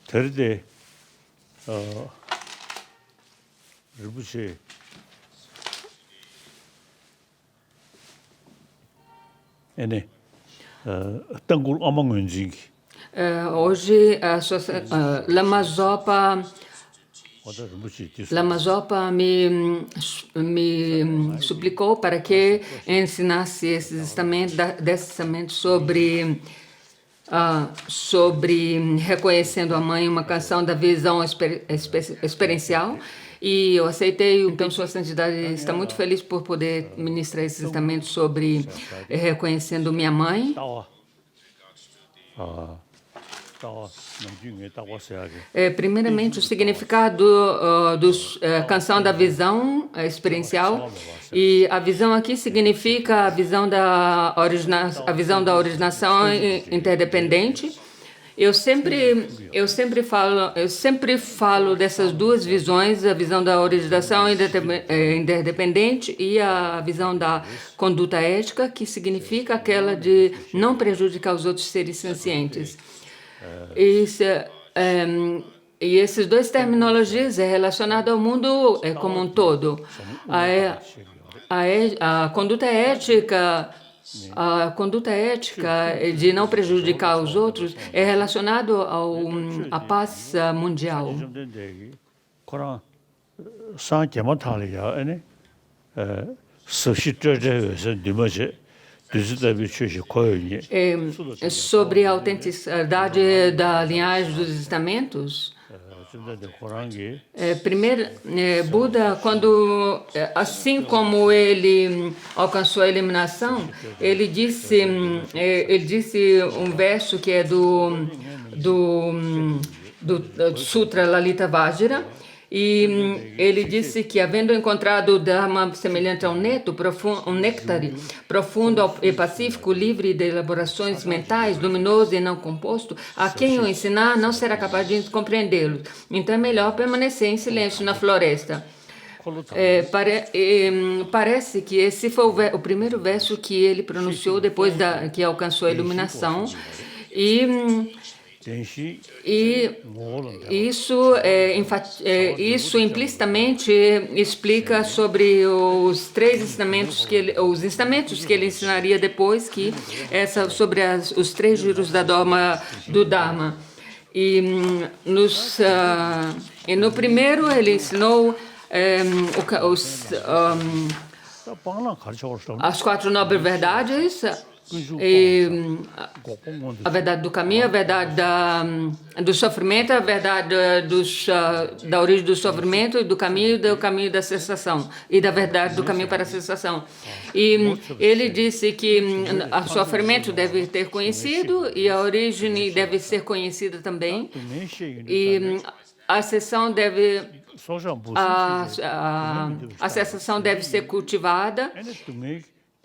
Third, Rinpoche ene Tangul Amangunjing. Hoje, Lama Zopa me suplicou para que ensinasse esses estamentos sobre Reconhecendo a Mãe, uma canção da visão experiencial. E eu aceitei, então Sua Santidade está muito feliz por poder ministrar esses estamentos sobre Reconhecendo Minha Mãe. Primeiramente, o significado canção da visão experiencial, e a visão aqui significa a visão da originação interdependente. Eu sempre falo dessas duas visões, a visão da originação interdependente e a visão da conduta ética, que significa aquela de não prejudicar os outros seres sencientes. E esses dois terminologias é relacionado ao mundo como um todo. A conduta ética de não prejudicar os outros é relacionado à paz mundial. Sobre a autenticidade da linhagem dos estamentos, primeiro, Buda, assim como ele alcançou a iluminação, ele disse um verso que é do Sutra Lalita Vajra, e ele disse que, havendo encontrado o Dharma semelhante a um néctar profundo e pacífico, livre de elaborações mentais, luminoso e não composto, a quem o ensinar não será capaz de compreendê-lo. Então é melhor permanecer em silêncio na floresta. Parece que esse foi o primeiro verso que ele pronunciou depois que alcançou a iluminação. E isso implicitamente explica sobre os três ensinamentos os ensinamentos que ele ensinaria depois, sobre os três giros do Dharma. E no primeiro ele ensinou as quatro nobres verdades. A verdade do caminho, a verdade do sofrimento, a verdade da origem do sofrimento, do caminho da cessação, e da verdade do caminho para a cessação. E ele disse que o sofrimento deve ter conhecido e a origem deve ser conhecida também, e a cessação a cessação deve ser cultivada,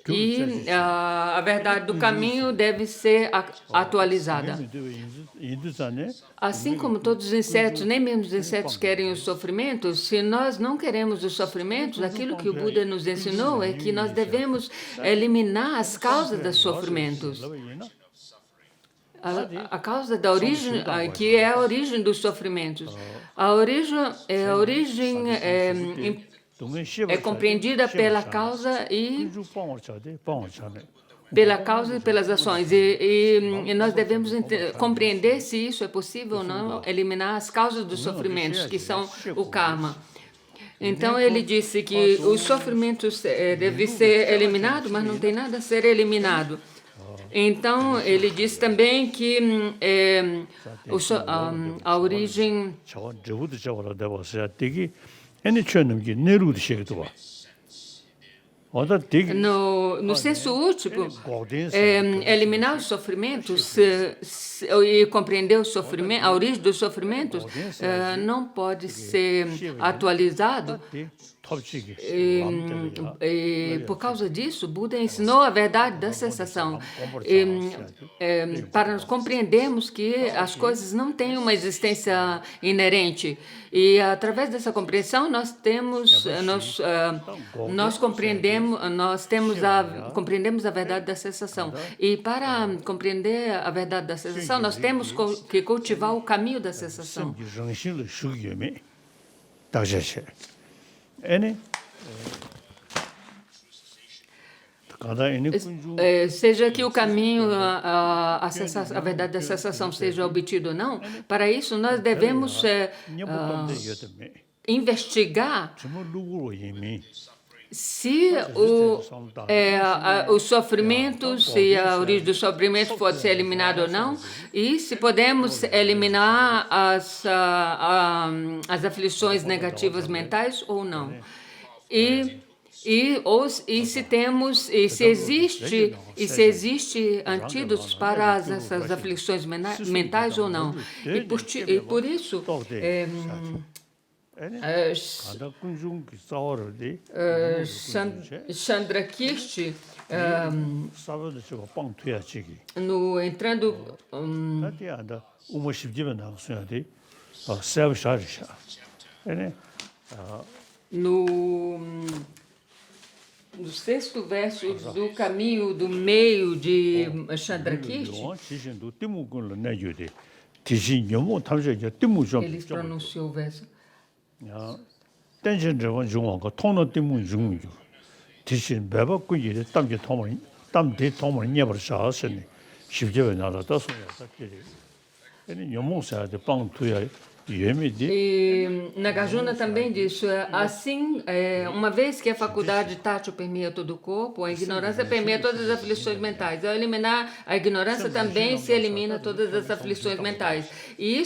e a verdade do caminho deve ser atualizada. Assim como todos os insetos, nem mesmo os insetos querem os sofrimentos, se nós não queremos os sofrimentos, aquilo que o Buda nos ensinou é que nós devemos eliminar as causas dos sofrimentos. A causa da origem, que é a origem dos sofrimentos. A origem é compreendida pela causa e pelas ações. E nós devemos compreender se isso é possível ou não, eliminar as causas dos sofrimentos, que são o karma. Então, ele disse que os sofrimentos devem ser eliminados, mas não tem nada a ser eliminado. Então, ele disse também que a origem... No senso último, eliminar os sofrimentos e compreender a origem dos sofrimentos não pode ser atualizado 탑치기. E por causa disso, Buda ensinou a verdade da cessação. Para nós compreendermos que as coisas não têm uma existência inerente. E através dessa compreensão compreendemos a verdade da cessação. E para compreender a verdade da cessação, nós temos que cultivar o caminho da cessação. 정신을 수기면 다시해. 에네. Seja que o caminho, a verdade da cessação seja obtido ou não, para isso nós devemos investigar se os sofrimentos e a origem do sofrimento pode ser eliminado ou não, e se podemos eliminar as aflições negativas mentais ou não. Se existe antídotos para essas aflições mentais ou não. E por isso, Chandrakirti, entrando no sexto verso do caminho do meio de Chandrakirti, eles pronunciou o verso. 댄전저원 중원과 통로 때문 중요. 대신 매박 꾸기를 땀게 통을 녀버셔서니 십제에 나라다 소야다 끼리. 얘는 영몽사한테 빵 투야 E Nagarjuna também disse, assim, uma vez que a faculdade tátil permeia todo o corpo, a ignorância permeia todas as aflições mentais. Ao eliminar a ignorância também se elimina todas as aflições mentais. E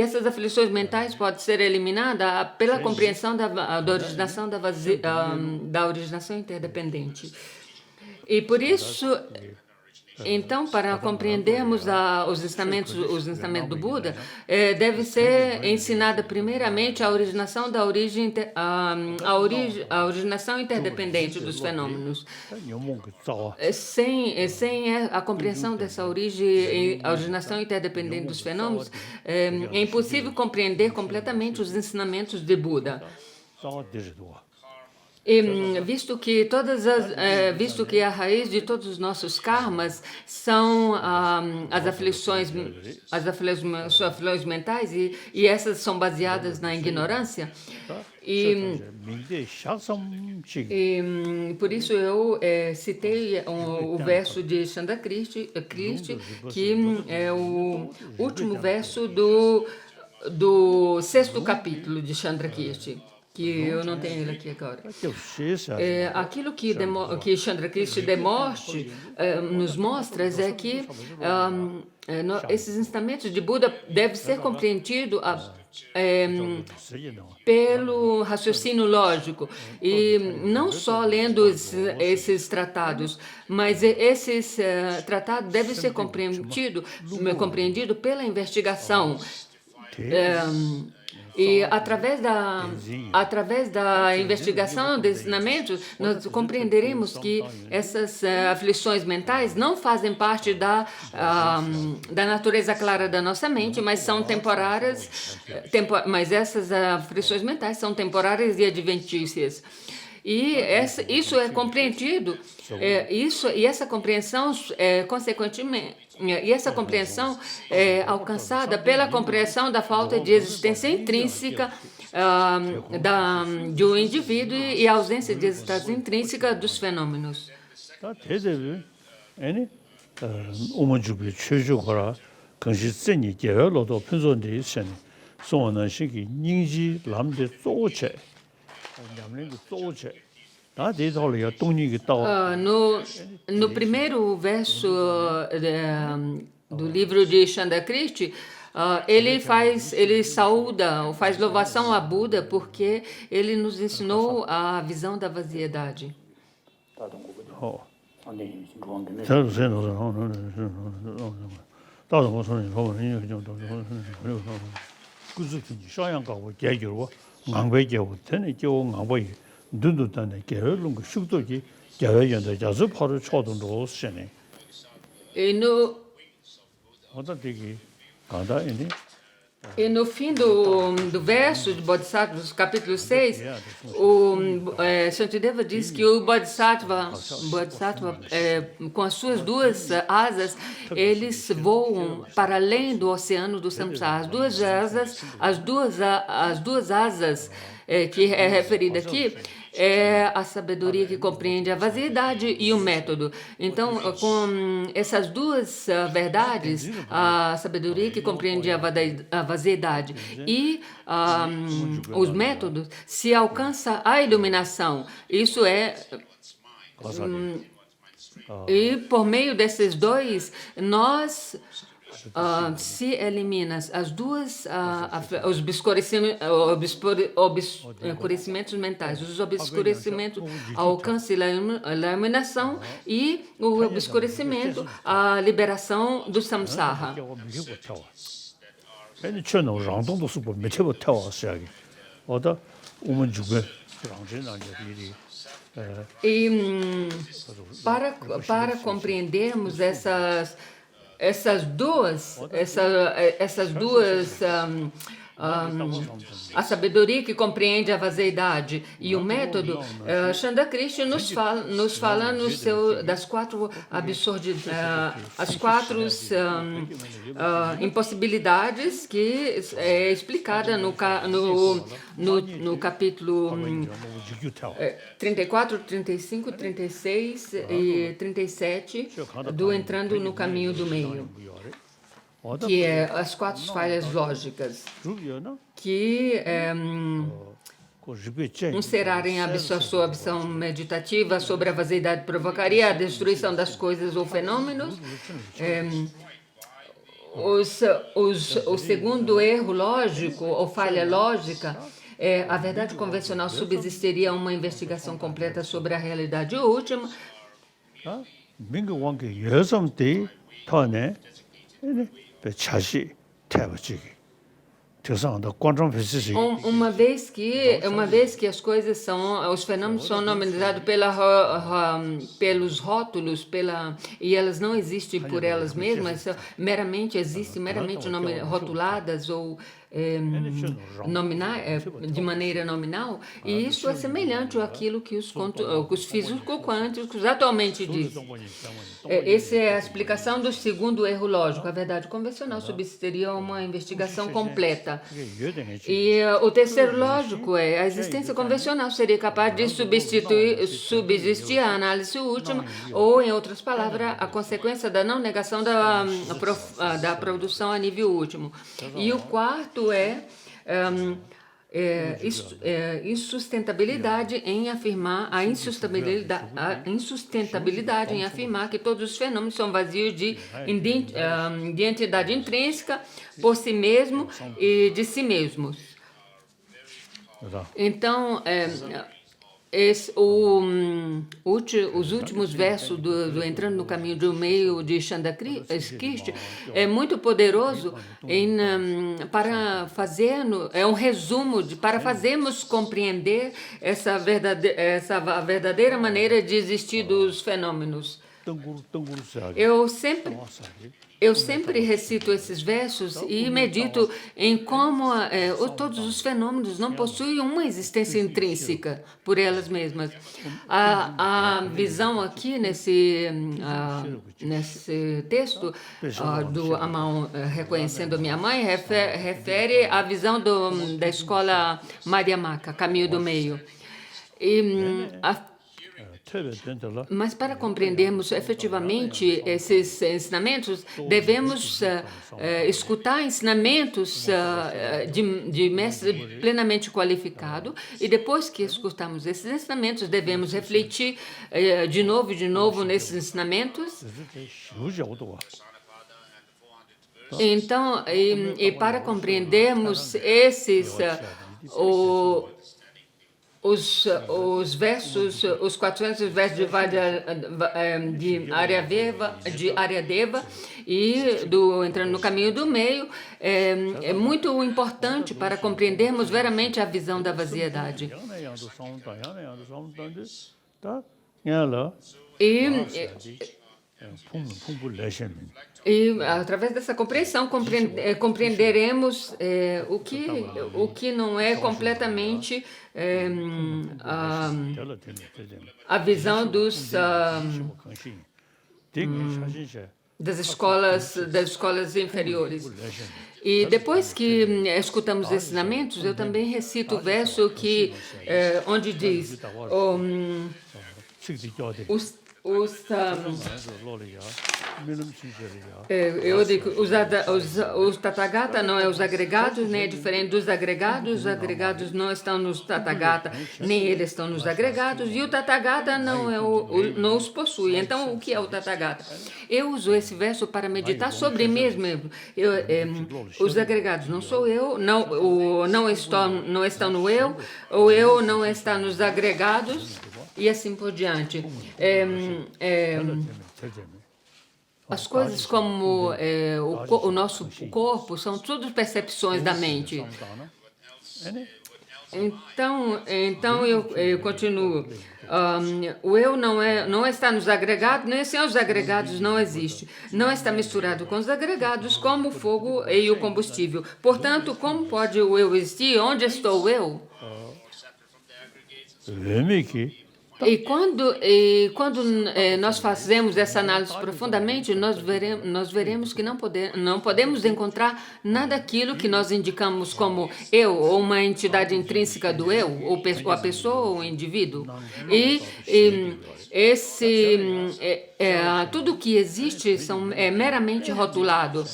essas aflições mentais podem ser eliminadas pela compreensão da originação da originação interdependente. E por isso, então, para compreendermos os ensinamentos do Buda, deve ser ensinada primeiramente a originação da a originação interdependente dos fenômenos. Sem a compreensão dessa originação interdependente dos fenômenos, é impossível compreender completamente os ensinamentos de Buda. E visto que a raiz de todos os nossos karmas são as aflições mentais e essas são baseadas na ignorância, e por isso eu citei o verso de Chandrakirti, que é o último verso do sexto capítulo de Chandrakirti, que eu não tenho ele aqui agora. Aquilo que Chandrakirti nos mostra é que esses ensinamentos de Buda devem ser compreendidos pelo raciocínio lógico, e não só lendo esses tratados, mas esses tratados devem ser compreendidos pela investigação. E através da investigação desses ensinamentos, nós compreenderemos que essas aflições mentais não fazem parte da natureza clara da nossa mente, mas são temporárias, mas essas aflições mentais são temporárias e adventícias. E isso é compreendido, e essa compreensão é alcançada pela compreensão da falta de existência intrínseca do indivíduo e a ausência de existência intrínseca dos fenômenos. No primeiro verso do livro de Chandrakirti, ele faz louvação a Buda porque ele nos ensinou a visão da vaziedade. 눈도 단에 개월lun 거 숙도기 개월연도 자주 바로 초등도 쓰네. E no, 어떤 되게 간다이니 e no fim do verso de Bodhisattva, do capítulo 6, Shantideva diz que o Bodhisattva com as suas duas asas, eles voam para além do oceano do samsara. As duas asas que é referida aqui, é a sabedoria que compreende a vaziedade e o método. Então, com essas duas verdades, a sabedoria que compreende a vaziedade e os métodos, se alcança a iluminação. Isso é... E por meio desses dois, nós... se elimina as duas, os obscurecimentos mentais, os obscurecimentos ao alcance da iluminação e o obscurecimento, a liberação do samsara. 저는 랑동도 수고 매체부 태워서야기. 어다 오면 주게 랑진한테들이 E para compreendermos essas duas a sabedoria que compreende a vaziedade e o método, Chandakrishi nos fala das quatro as quatro impossibilidades que é explicada no capítulo 34, 35, 36 e 37 do Entrando no Caminho do Meio, que é as quatro falhas lógicas, que encerrarem a sua absorção meditativa sobre a vaziedade provocaria a destruição das coisas ou fenômenos. O segundo erro lógico ou falha lógica é a verdade convencional subsistiria uma investigação completa sobre a realidade última. 민국왕께 여성때 터네 차시 태워지기 Uma vez que as coisas os fenômenos são nominados pelos rótulos, e elas não existem por elas mesmas, existem meramente rotuladas ou de maneira nominal, e isso é semelhante àquilo que os físicos quânticos atualmente dizem. Essa é a explicação do segundo erro lógico. A verdade convencional subsistiria uma investigação completa. E o terceiro lógico é a existência convencional seria capaz de subsistir a análise última, ou, em outras palavras, a consequência da não negação da produção a nível último. E o quarto é insustentabilidade em afirmar em afirmar que todos os fenômenos são vazios de entidade intrínseca por si mesmo e de si mesmos. Então, os últimos versos do Entrando no Caminho do Meio de Chandakrishi é muito poderoso é um resumo para fazermos compreender essa verdadeira maneira de existir dos fenômenos. Eu sempre recito esses versos e medito em como todos os fenômenos não possuem uma existência intrínseca por elas mesmas. A visão aqui nesse texto do Amão Reconhecendo a Minha Mãe refere à visão da escola Madhyamaka, Caminho do Meio. Mas para compreendermos efetivamente esses ensinamentos, devemos escutar ensinamentos de mestre plenamente qualificado, e depois que escutarmos esses ensinamentos, devemos refletir de novo nesses ensinamentos. Então, para compreendermos os versos, os 400 versos de Aryadeva e entrando no caminho do meio é muito importante para compreendermos veramente a visão da vaziedade. E através dessa compreensão compreenderemos o que não é completamente a visão das escolas inferiores. E depois que escutamos os ensinamentos, eu também recito o verso onde diz eu digo, os Tathagata não é os agregados, nem é diferente dos agregados. Os agregados não estão nos Tathagata, nem eles estão nos agregados. E o Tathagata não os possui. Então, o que é o Tathagata? Eu uso esse verso para meditar sobre mim mesmo. Os agregados não sou eu, não estão no eu, o eu não está nos agregados. E assim por diante. As coisas como o nosso corpo são tudo percepções da mente. Então eu continuo. O eu não está nos agregados, nem sem os agregados não existe. Não está misturado com os agregados, como o fogo e o combustível. Portanto, como pode o eu existir? Onde estou eu? E quando nós fazemos essa análise profundamente, nós veremos que não podemos encontrar nada daquilo que nós indicamos como eu, ou uma entidade intrínseca do eu, ou a pessoa ou o indivíduo. Tudo que existe é meramente rotulado.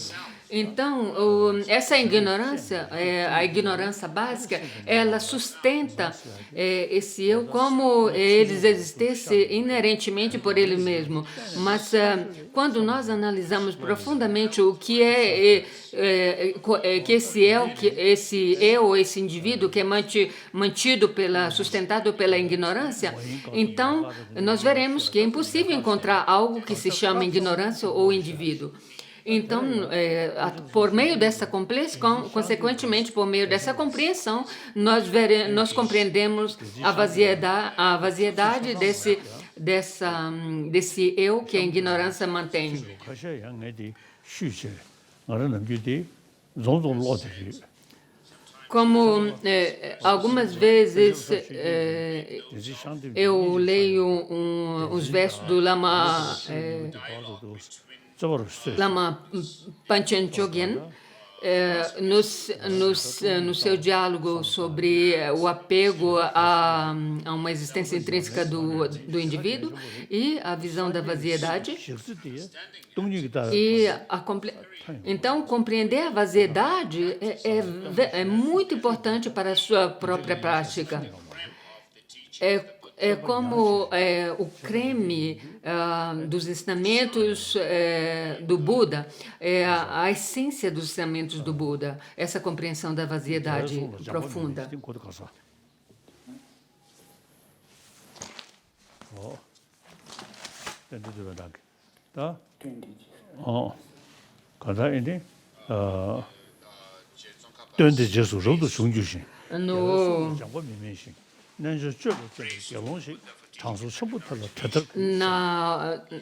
Então, essa ignorância, a ignorância básica, ela sustenta esse eu como eles existissem inerentemente por ele mesmo. Mas quando nós analisamos profundamente o que que esse eu, esse indivíduo que é sustentado pela ignorância, então nós veremos que é impossível encontrar algo que se chama ignorância ou indivíduo. Então, por meio dessa compreensão, consequentemente, por meio dessa compreensão, nós compreendemos a vaziedade desse eu que a ignorância mantém. Como algumas vezes eu leio uns versos do Lama Panchen Chogyen, no seu diálogo sobre o apego a uma existência intrínseca do indivíduo e a visão da vaziedade. Então, compreender a vaziedade é muito importante para a sua própria prática. É como o creme dos ensinamentos do Buda, a essência dos ensinamentos do Buda, essa compreensão da vaziedade profunda.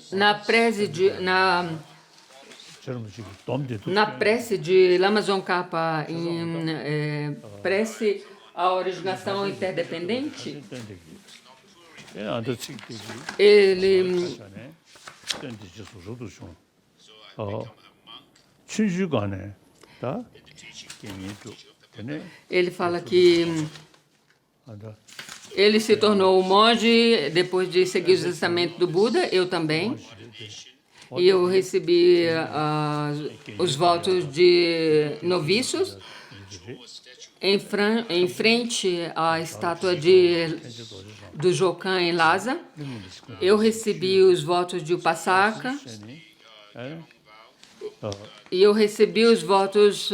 Na prece de Lama Tsongkhapa, em prece à originação interdependente, ele fala que ele se tornou monge depois de seguir os ensinamentos do Buda, eu também. E eu recebi os votos de noviços em frente à estátua do Jokan em Lhasa. Eu recebi os votos de Upasaka. E eu recebi os votos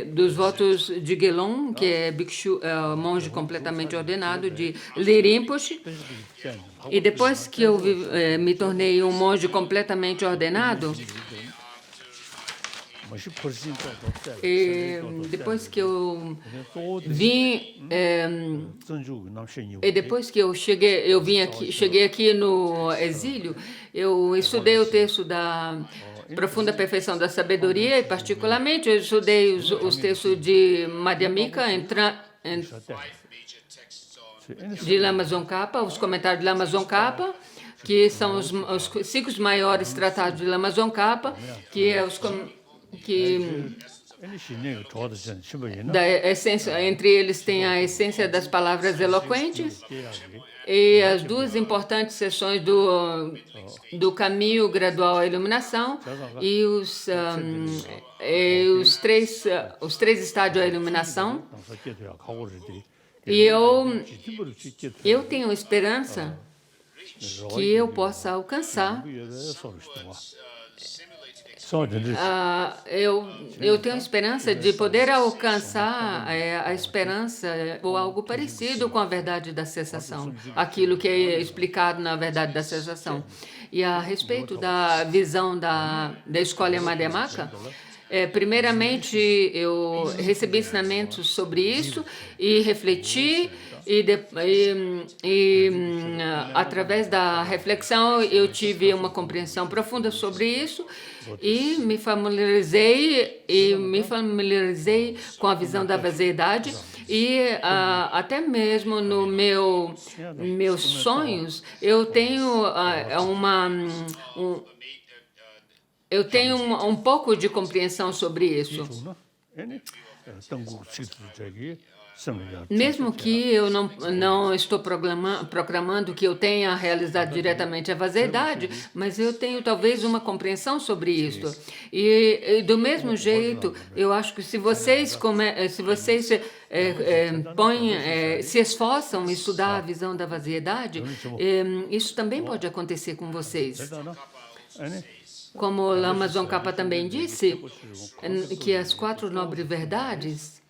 dos votos de Gelon, que é Bhikshu, monge completamente ordenado, de Lirimpoche. E depois que eu me tornei um monge completamente ordenado, e depois que eu vim, e depois que eu cheguei aqui no exílio, eu estudei o texto da Profunda Perfeição da Sabedoria, e particularmente eu estudei os textos de Madhyamika, de Lama Tsongkhapa, os comentários de Lama Tsongkhapa, que são os 5 maiores tratados de Lama Tsongkhapa, que é da essência, entre eles tem a essência das palavras eloquentes e as 2 importantes seções do caminho gradual à iluminação e os três estádios à iluminação. E eu tenho esperança que eu possa alcançar. Eu tenho esperança de poder alcançar a esperança ou algo parecido com a verdade da cessação, aquilo que é explicado na verdade da cessação. E a respeito da visão da escola Madhyamaka, primeiramente eu recebi ensinamentos sobre isso e refleti, através da reflexão eu tive uma compreensão profunda sobre isso e me familiarizei com a visão da vaziedade e até mesmo no meus sonhos eu tenho um pouco de compreensão sobre isso. Mesmo que eu não estou proclamando que eu tenha realizado diretamente a vaziedade, mas eu tenho talvez uma compreensão sobre isso. E do mesmo jeito, eu acho que se vocês se esforçam em estudar a visão da vaziedade, isso também pode acontecer com vocês. Como o Lama Tsongkhapa também disse, que as 4 nobres verdades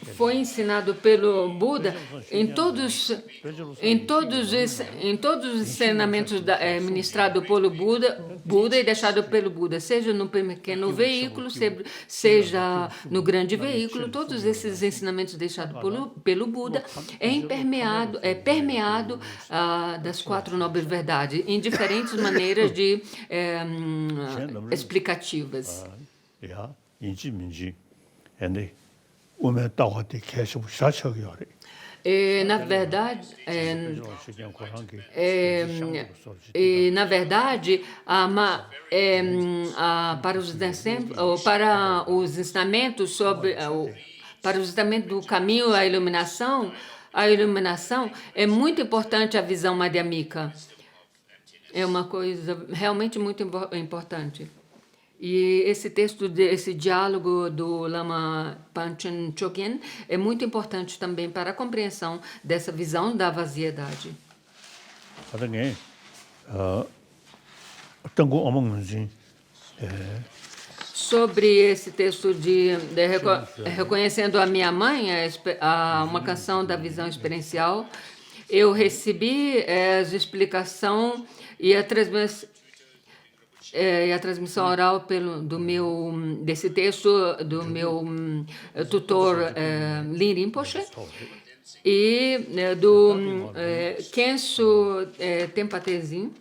foi ensinado pelo Buda em todos os ensinamentos ministrados pelo Buda e deixado pelo Buda, seja no pequeno veículo, seja no grande veículo, todos esses ensinamentos deixados pelo Buda é permeado das 4 nobres verdades, em diferentes maneiras explicativas. Na verdade, para os ensinamentos do caminho à iluminação, é muito importante a visão madhyamika. É uma coisa realmente muito importante. E esse texto, esse diálogo do Lama Panchen Chogyen é muito importante também para a compreensão dessa visão da vaziedade. Sobre esse texto de reconhecendo a minha mãe, uma canção da visão experiencial, eu recebi as explicações e a transmissão oral desse texto do meu tutor Lin Rinpoche e do Khenso Tempatezin,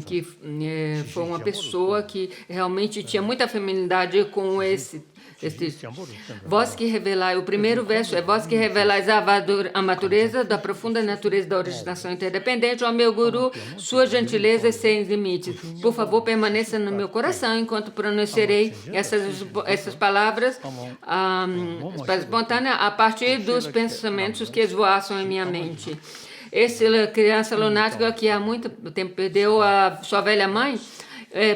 que foi uma pessoa que realmente tinha muita feminilidade com esse vós que revelai, o primeiro verso é vós que revelais a natureza da profunda natureza da originação interdependente, ó meu Guru, sua gentileza é sem limites. Por favor, permaneça no meu coração enquanto pronunciarei essas palavras espontâneas a partir dos pensamentos que esvoaçam em minha mente. Essa criança lunática que há muito tempo perdeu a sua velha mãe,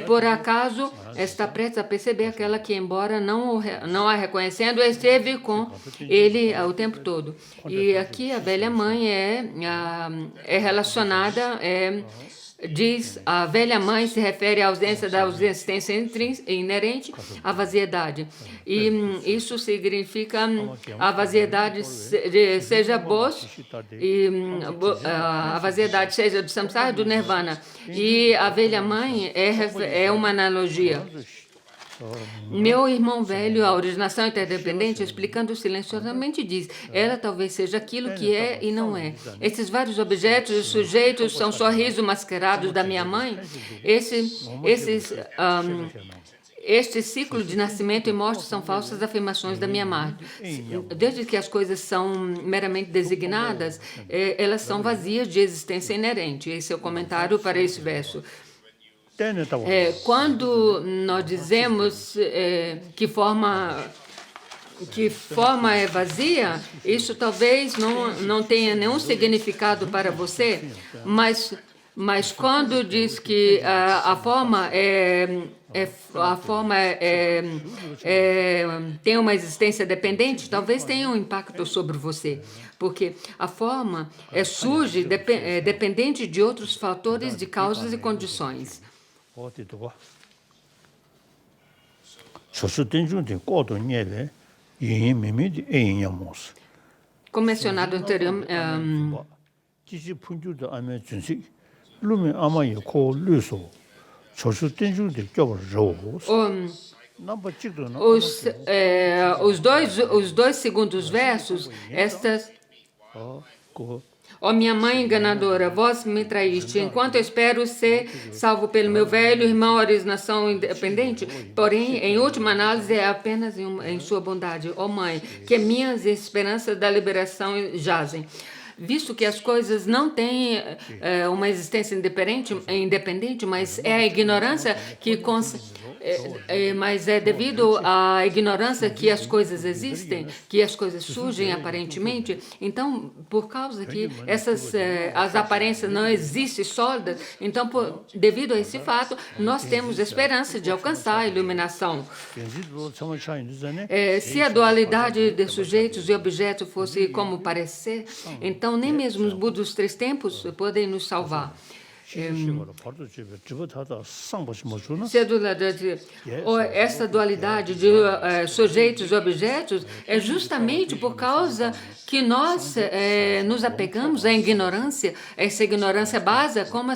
por acaso está prestes a perceber aquela que, embora não a reconhecendo, esteve com ele o tempo todo. E aqui a velha mãe é relacionada, diz, a velha mãe se refere à ausência da existência inerente à vaziedade. E isso significa a vaziedade seja Bose, e a vaziedade seja do samsara, do nirvana. E a velha mãe é uma analogia. Meu irmão velho, a originação interdependente, explicando silenciosamente, diz: ela talvez seja aquilo que é e não é. Esses vários objetos e sujeitos são sorrisos mascarados da minha mãe. Este ciclo de nascimento e morte são falsas afirmações da minha mãe. Desde que as coisas são meramente designadas, elas são vazias de existência inerente. Esse é o comentário para esse verso. Quando nós dizemos que forma é vazia, isso talvez não tenha nenhum significado para você, mas quando diz que a forma tem uma existência dependente, talvez tenha um impacto sobre você, porque a forma surge dependente de outros fatores de causas e condições. Como mencionado anteriormente, os dois segundos versos, Ó minha mãe enganadora, vós me traíste, enquanto eu espero ser salvo pelo meu velho irmão, a originação independente, porém, em última análise, é apenas em sua bondade. Ó mãe, que minhas esperanças da liberação jazem. Visto que as coisas não têm uma existência independente, mas é a ignorância que mas é devido à ignorância que as coisas existem, que as coisas surgem aparentemente. Então, por causa que as aparências não existem sólidas, então, devido a esse fato, nós temos esperança de alcançar a iluminação. Se a dualidade de sujeitos e objetos fosse como parecer, então nem mesmo os Budas dos três tempos podem nos salvar. Essa dualidade de sujeitos e objetos é justamente por causa que nós nos apegamos à ignorância. Essa ignorância base como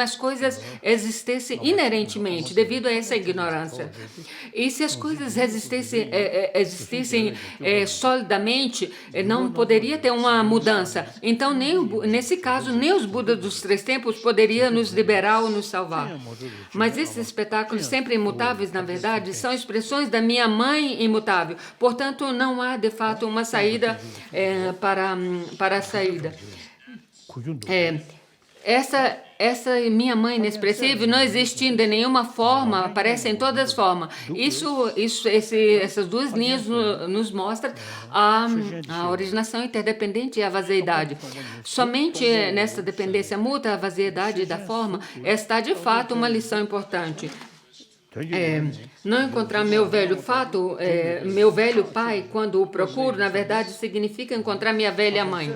as coisas existissem inerentemente, devido a essa ignorância. E se as coisas existissem solidamente, não poderia ter uma mudança. Então, nesse caso, nem os Budas dos três tempos poderiam nos liberar ou nos salvar. Mas esses espetáculos sempre imutáveis, na verdade, são expressões da minha mãe imutável. Portanto, não há, de fato, uma saída para a saída. Essa minha mãe inexpressível não existe de nenhuma forma, aparece em todas as formas. Essas duas linhas nos mostram a originação interdependente e a vaziedade. Somente nessa dependência mútua, a vaziedade da forma, está de fato uma lição importante. Não encontrar meu velho pai, quando o procuro, na verdade, significa encontrar minha velha mãe.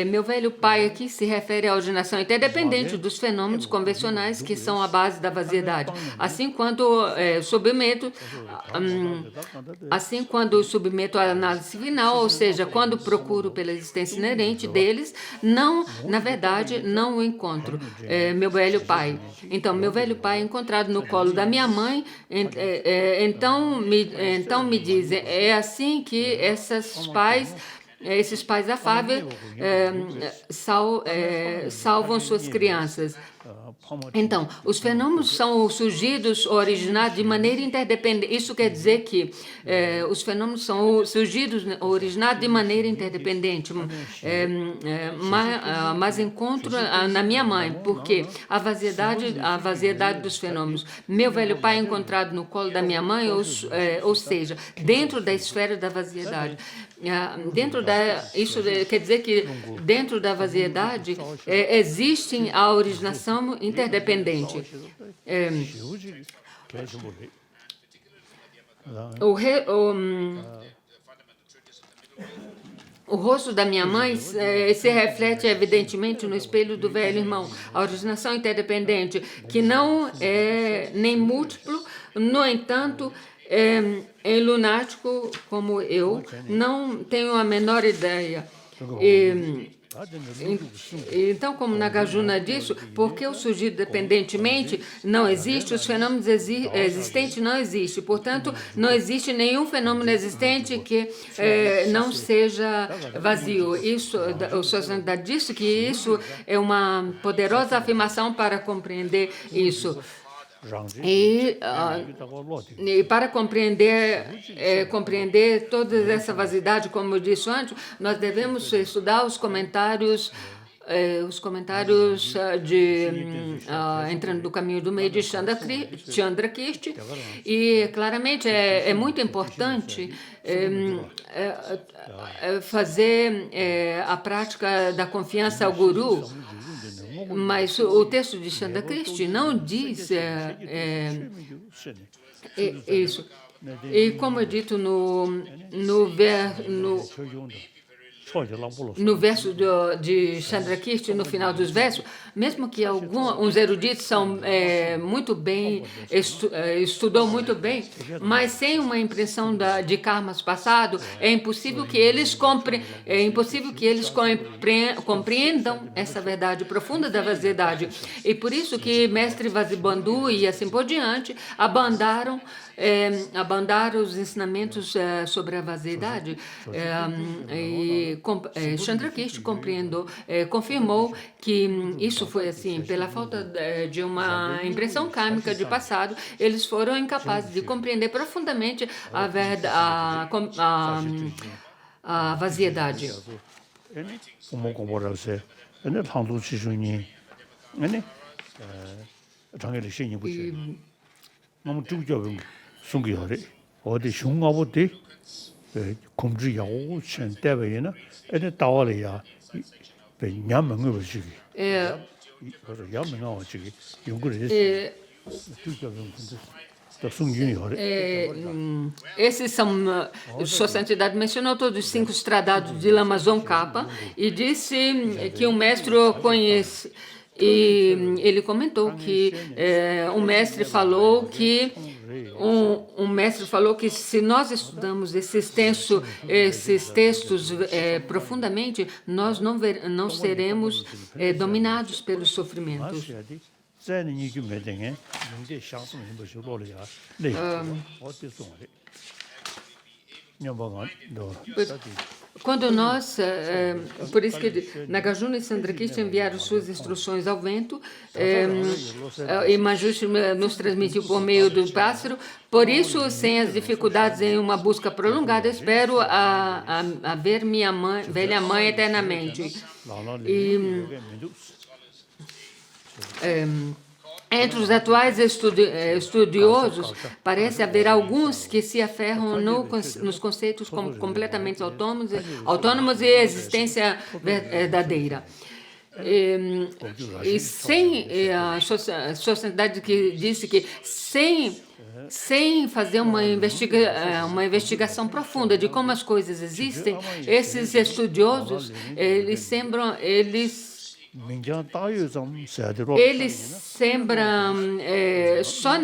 Meu velho pai aqui se refere à originação interdependente dos fenômenos convencionais que são a base da vaziedade. Assim, quando submeto à análise final, ou seja, quando procuro pela existência inerente deles, na verdade, não o encontro. Meu velho pai. Então, meu velho pai é encontrado no colo da minha mãe, então me dizem, é assim que esses pais afáveis salvam suas crianças. Então, os fenômenos são surgidos, originados de maneira interdependente. Isso quer dizer que os fenômenos são surgidos, originados de maneira interdependente. Mas encontro na minha mãe, porque a vaziedade dos fenômenos. Meu velho pai é encontrado no colo da minha mãe, ou seja, dentro da esfera da vaziedade. Isso quer dizer que dentro da vaziedade existe a originação afirmação interdependente. 지우지 개심을 O rosto da minha mãe se reflete evidentemente no espelho do velho irmão. A originação interdependente, que não é nem múltiplo, no entanto, em lunático como eu, não tenho a menor ideia. Então, como Nagarjuna disse, porque o surgir dependentemente não existe, os fenômenos existentes não existem. Portanto, não existe nenhum fenômeno existente que não seja vazio. Isso, o Swasananda disse que isso é uma poderosa afirmação para compreender isso. E para compreender toda essa vasidade, como eu disse antes, nós devemos estudar os comentários entrando do caminho do meio de Chandrakirti, e claramente é muito importante fazer a prática da confiança ao Guru. Mas o texto de Chandrakirti não diz isso. E como é dito no verso de Chandrakirti, no final dos versos, mesmo que uns eruditos são muito bem, estudou muito bem, mas sem uma impressão de karmas passados, é impossível que eles compreendam essa verdade profunda da vaziedade. E por isso que Mestre Vasibandhu e assim por diante abandaram os ensinamentos sobre a vaziedade. E Chandrakirti confirmou que isso foi assim, pela falta de uma impressão kármica de passado, eles foram incapazes de compreender profundamente a vaziedade. 어디 흉아버디 검지야오 chen 대베이나 에네 따와리야 베냐명을 버지기 그래서 야명아 버지기 연구를 했어 Esses são, Sua Santidade mencionou todos os 5 tratados de Lama Tsongkhapa e disse que o mestre o conhece. E ele comentou que um mestre falou que se nós estudamos esses textos profundamente, nós não seremos dominados pelos sofrimentos. Quando nós, por isso que Nagarjuna e Chandrakirti enviaram suas instruções ao vento, e Manjushri nos transmitiu por meio do pássaro. Por isso, sem as dificuldades em uma busca prolongada, espero a ver minha velha mãe eternamente. Entre os atuais estudiosos, parece haver alguns que se aferram nos conceitos como completamente autônomos e existência verdadeira. E sem a sociedade que disse que sem fazer uma investigação profunda de como as coisas existem, esses estudiosos, eles sembram só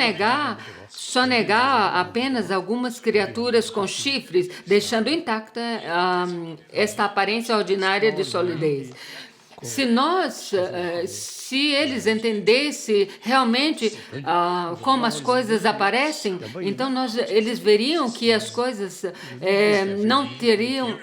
negar apenas algumas criaturas com chifres, deixando intacta esta aparência ordinária de solidez. Se eles entendessem realmente como as coisas aparecem, então eles veriam que as coisas não teriam...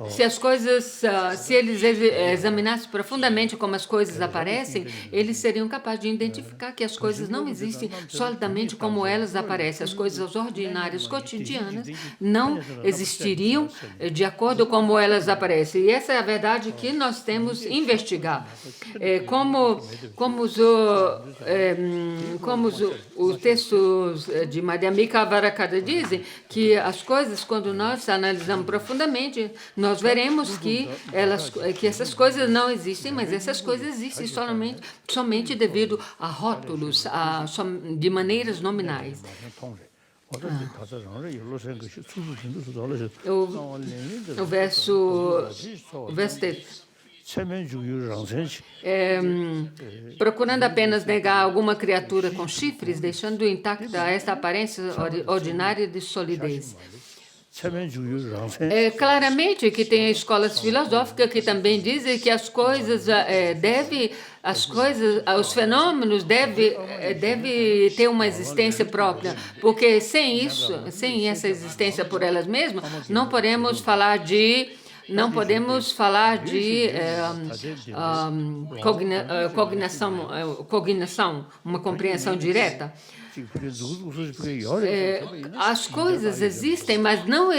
Se eles examinassem profundamente como as coisas aparecem, eles seriam capazes de identificar que as coisas não existem solidamente como elas aparecem. As coisas ordinárias, cotidianas, não existiriam de acordo como elas aparecem. E essa é a verdade que nós temos que investigar. Como os textos de Madhyamika Varakata dizem, que as coisas, quando nós analisamos profundamente, nós nós veremos que essas coisas não existem, mas essas coisas existem somente devido a rótulos, de maneiras nominais. O verso 3. Procurando apenas negar alguma criatura com chifres, deixando intacta esta aparência ordinária de solidez. Claramente que tem escolas filosóficas que também dizem que os fenômenos devem ter uma existência própria, porque sem essa existência por elas mesmas, não podemos falar de cognição, uma compreensão direta. As coisas existem, mas não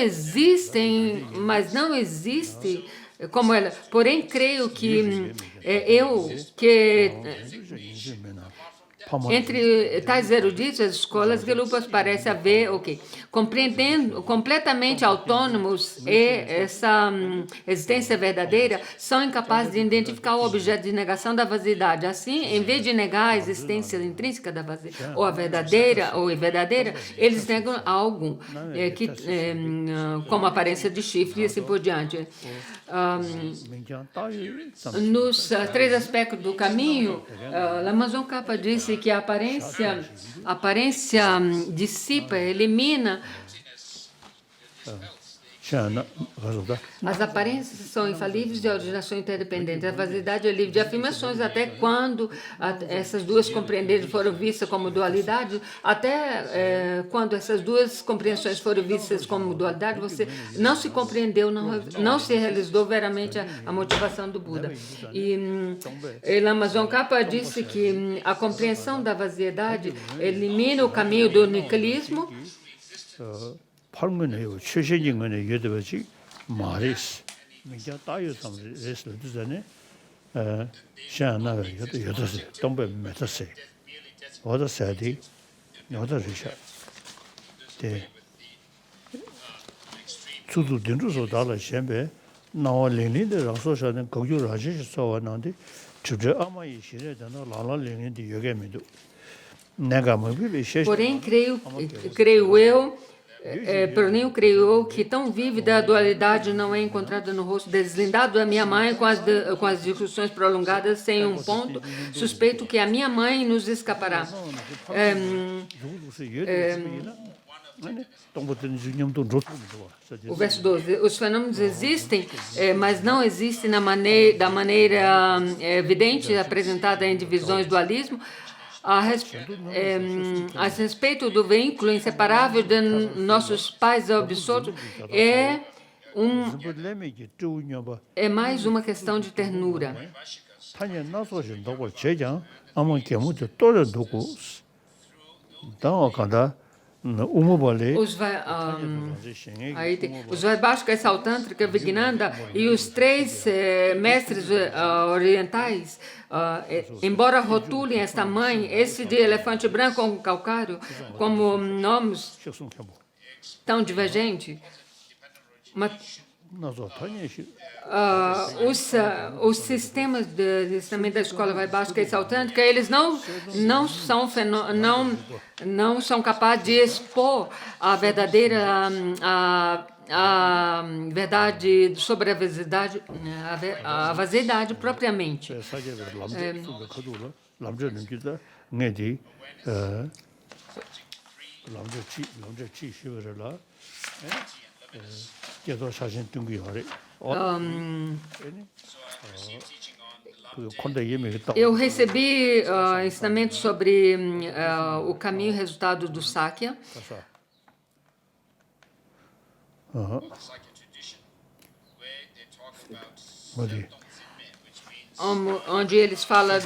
existe como ela. Porém, creio que entre tais eruditos, as escolas Gelupas parecem haver, compreendendo completamente autônomos e essa existência verdadeira, são incapazes de identificar o objeto de negação da vaziedade. Assim, em vez de negar a existência intrínseca da vaziedade, ou a verdadeira, eles negam algo, como a aparência de chifre e assim por diante. Nos 3 aspectos do caminho, Lamazon Kappa disse que a aparência dissipa, elimina. As aparências são infalíveis de originação interdependente. A vaziedade é livre de afirmações até quando essas duas compreensões foram vistas como dualidade. Até quando essas duas compreensões foram vistas como dualidade, você não se compreendeu, não se realizou veramente a motivação do Buda. E Lamazon Kappa disse que a compreensão da vaziedade elimina o caminho do niquilismo. 팔문에요. 최신적인 거는 여덟지 말이스. 민자 따요 삼 레슬 두잖아요. 샤나가 여덟세. 동배 메타세. 어디서디? 어디서 네. 주도 된도서 달라 셴베 나올리니데 라소샤는 거기로 하시서 왔는데 주저 아마 이 시대에는 라라링인데 여게미도 내가 뭐 비비셰. Porém, creio eu que tão vívida a dualidade não é encontrada no rosto deslindado da minha mãe com as discussões prolongadas sem um ponto. Suspeito que a minha mãe nos escapará. O verso 12. Os fenômenos existem, mas não existem da maneira evidente apresentada em divisões dualismo. A respeito do vínculo inseparável de nossos pais absolutos, é mais uma questão de ternura. Os Vaibhashika Saltântrika, Vignanda e os 3 mestres orientais, embora rotulem esta mãe, esse de elefante branco com calcário, como nomes tão divergentes, os sistemas de ensinamento da escola Vaibhashika e Saltântrica, eles não são capazes de expor a verdadeira a verdade sobre a vaziedade propriamente. Eu recebi ensinamentos sobre o caminho e resultado do Sakya. Onde eles falam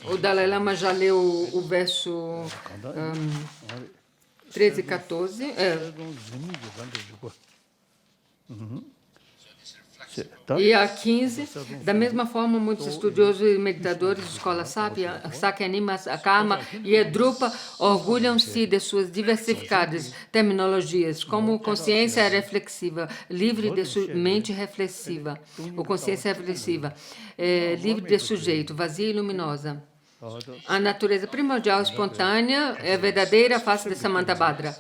o Dalai Lama já leu o verso 13 e 14. E a 15, da mesma forma, muitos estudiosos e meditadores de escola Sakyani, Karma e Drupa orgulham-se de suas diversificadas terminologias, como consciência reflexiva, livre de mente reflexiva, ou consciência reflexiva, livre de sujeito, vazia e luminosa. A natureza primordial espontânea é a verdadeira face de Samantabhadra.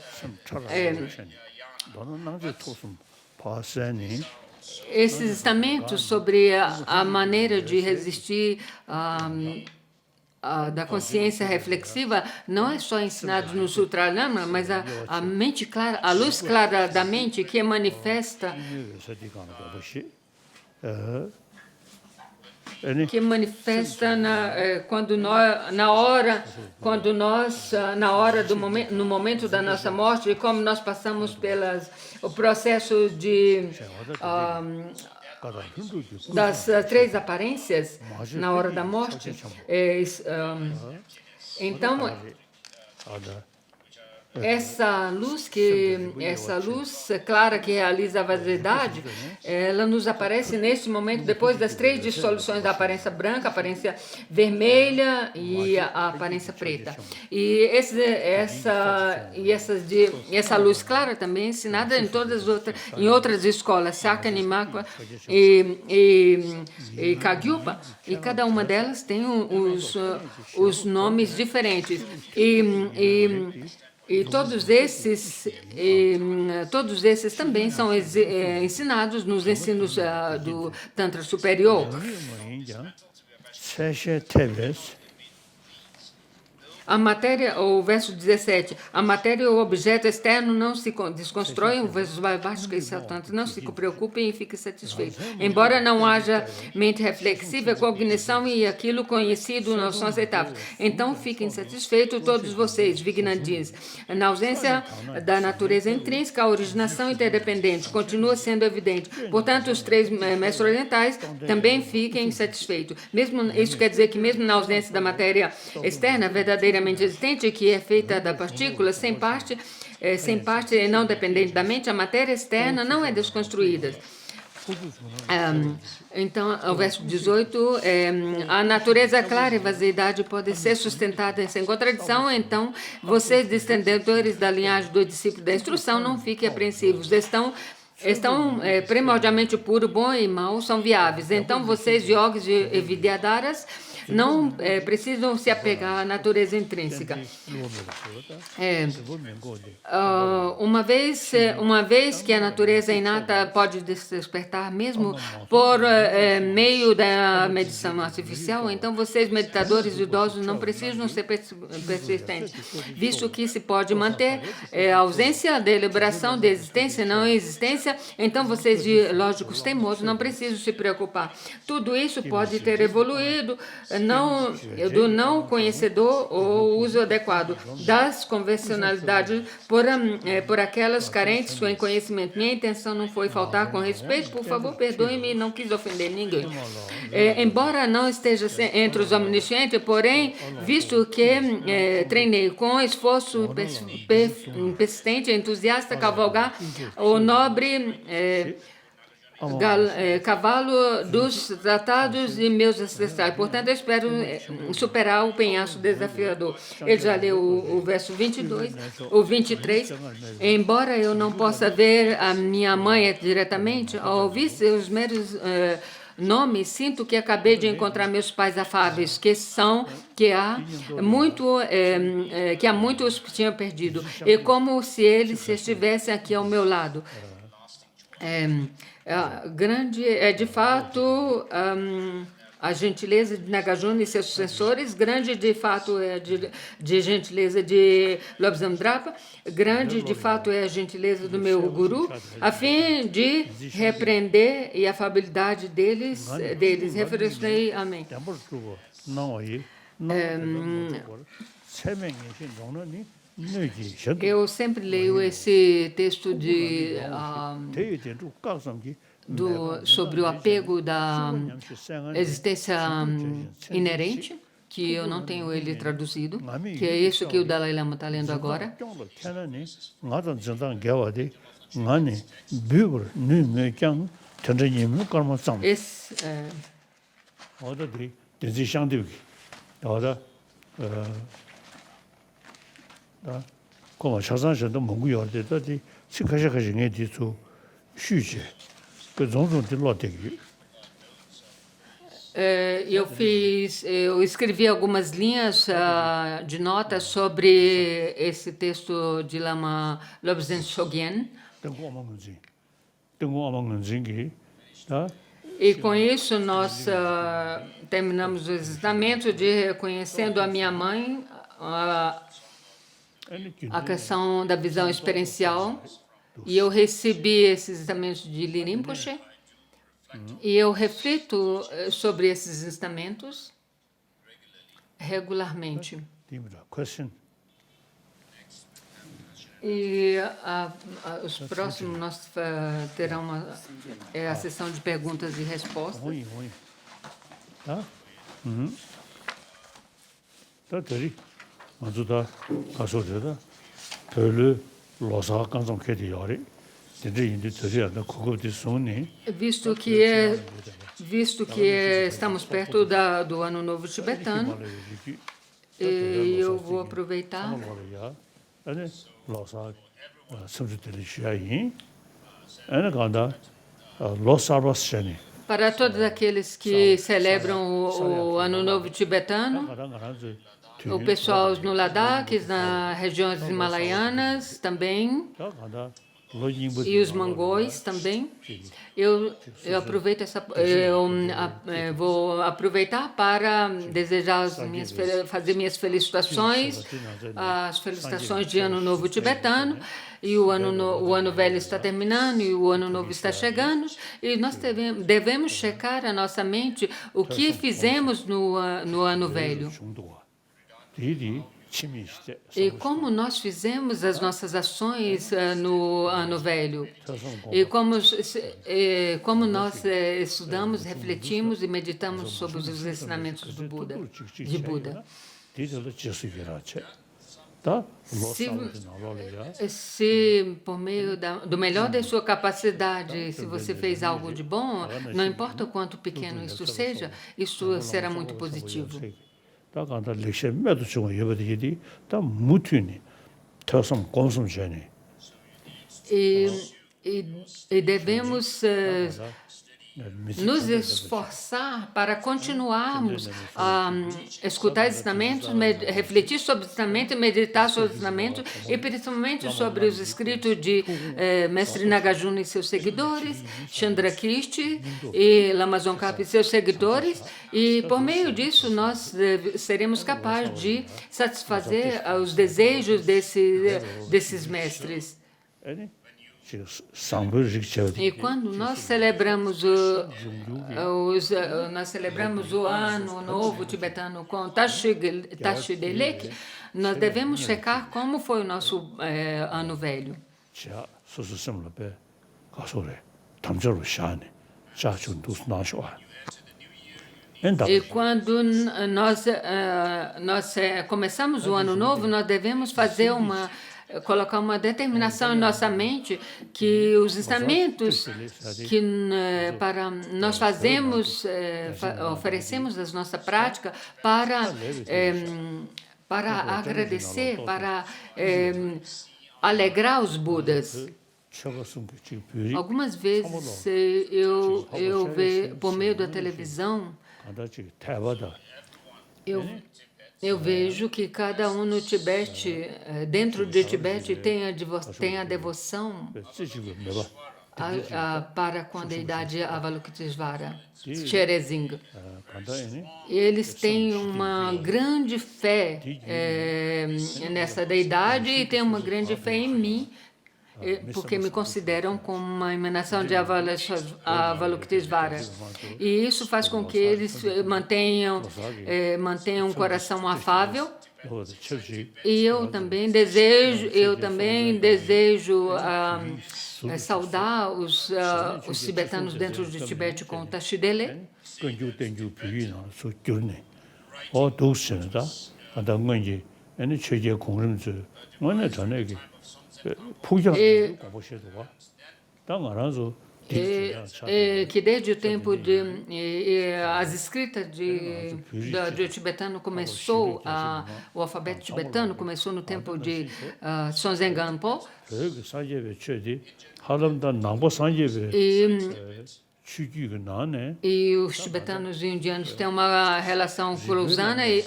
Esses estamentos sobre a maneira de resistir da consciência reflexiva não é só ensinado no Sutranama, mas a mente clara, a luz clara da mente que manifesta no momento da nossa morte, como nós passamos o processo das três aparências na hora da morte. Então, essa luz clara que realiza a vazidade, ela nos aparece neste momento, depois das três dissoluções da aparência branca, a aparência vermelha e a aparência preta. E essa luz clara também é ensinada em outras escolas, Sakyani, Makwa e Kagyupa, e cada uma delas tem os nomes diferentes. E todos esses também são ensinados nos ensinos do Tantra Superior. A matéria, o verso 17, a matéria ou objeto externo não se desconstroem, o verso abaixo que isso é tanto, não se preocupem e fiquem satisfeitos. Embora não haja mente reflexiva, cognição e aquilo conhecido não são aceitáveis. Então fiquem satisfeitos todos vocês, Vignandins. Na ausência da natureza intrínseca, a originação interdependente continua sendo evidente. Portanto, os três mestres orientais também fiquem satisfeitos. Isso quer dizer que mesmo na ausência da matéria externa, verdadeiramente existente, que é feita da partícula, sem parte e não dependente da mente, a matéria externa não é desconstruída. Então, o verso 18, a natureza clara e vaziedade pode ser sustentada sem contradição, então vocês, descendentes da linhagem do discípulo da instrução, não fiquem apreensivos, estão primordialmente puro, bom e mal são viáveis. Então, vocês, yogis e vidyadharas, não precisam se apegar à natureza intrínseca. Uma vez que a natureza inata pode despertar mesmo por meio da medição artificial, então vocês, meditadores idosos, não precisam ser persistentes, visto que se pode manter a ausência de liberação, de existência e não existência, então vocês, lógicos teimosos, não precisam se preocupar. Tudo isso pode ter evoluído do não conhecedor o uso adequado das convencionalidades por aquelas carentes em conhecimento. Minha intenção não foi faltar com respeito, por favor, perdoe-me, não quis ofender ninguém. Embora não esteja entre os omniscientes, porém, visto que treinei com esforço persistente e entusiasta cavalgar o nobre cavalo dos tratados e meus ancestrais. Portanto, eu espero superar o penhasco desafiador. Ele já leu o verso 22, o 23. Embora eu não possa ver a minha mãe diretamente, ao ouvir seus meros nomes, sinto que acabei de encontrar meus pais afáveis, que há muitos que tinham perdido, e como se eles estivessem aqui ao meu lado. Grande é, de fato, a gentileza de Nagarjuna e seus sucessores, grande, de fato, é de gentileza de Lobsangtrapa, grande, de fato, é a gentileza do meu guru, a fim de repreender e a afabilidade deles referenciei. Amém. Eu sempre leio esse texto sobre o apego da existência inerente, que eu não tenho ele traduzido, que é isso que o Dalai Lama está lendo agora. 전전님은 그러면 좀 Esse, 어디 대지 상대기 어디 다 그거 자산선도 뭔고 요래더디 시카시카시 내디서 휴지 그 정도도 로되기 eu escrevi algumas linhas de notas sobre esse texto de Lama Lobsang Chogyen. 땡고 먹는지 게 다 E com isso nós terminamos o ensinamento de reconhecendo a minha mãe, a questão da visão experiencial. E eu recebi esses ensinamentos de Lirim Poche. E eu reflito sobre esses ensinamentos regularmente. question E os próximos nós terão a sessão de perguntas e respostas. 오이 다 다 들이 먼저다 가서다 별로 로사 간좀 캐디요리 근데 인디 들이야다 그거도 손이 Visto que estamos perto do Ano Novo Tibetano, eu vou aproveitar 아니 로사 섬주들이 시야이 아니 간다 로사로스니 para todos aqueles que celebram o Ano Novo Tibetano, o pessoal no Ladakh, nas regiões himalaianas também, e os mongóis também. Eu aproveito vou aproveitar para desejar fazer minhas felicitações, as felicitações de Ano Novo Tibetano. E o ano velho está terminando e o ano novo está chegando. E nós devemos checar a nossa mente o que fizemos no ano velho. E como nós fizemos as nossas ações no ano velho. E como nós estudamos, refletimos e meditamos sobre os ensinamentos de Buda. Se por meio do melhor da sua capacidade, se você fez algo de bom, não importa o quanto pequeno isso seja, isso será muito positivo. E devemos nos esforçar para continuarmos a escutar ensinamentos, refletir sobre os ensinamentos, meditar sobre os ensinamentos e principalmente sobre os escritos de Mestre Nagarjuna e seus seguidores, Chandra Christie e Lama Tsongkhapa e seus seguidores, e por meio disso nós seremos capazes de satisfazer os desejos desses mestres. E quando nós celebramos o Ano Novo Tibetano com Tashi Delek, nós devemos checar como foi o nosso Ano Velho. E quando nós começamos o Ano Novo, nós devemos fazer colocar uma determinação em nossa mente que os ensinamentos que nós fazemos, oferecemos as nossa prática para agradecer, para alegrar os Budas. Algumas vezes eu vejo, por meio da televisão, eu vejo que cada um no Tibete, dentro do Tibete, tem a devoção para com a deidade Avalokitesvara, Cherezing. Eles têm uma grande fé nessa deidade e têm uma grande fé em mim, porque me consideram como uma emanação de Avalokitesvara. E isso faz com que eles mantenham um coração afável. E eu também desejo saudar os tibetanos dentro do Tibete com o Tashidele. que desde o tempo as escritas do tibetano começou, o alfabeto tibetano começou no tempo de Sonzen Gampo. 그 산제베 최디 하람다 남보 산제베 추기가 나네. E os tibetanos e indianos têm uma relação cruzana e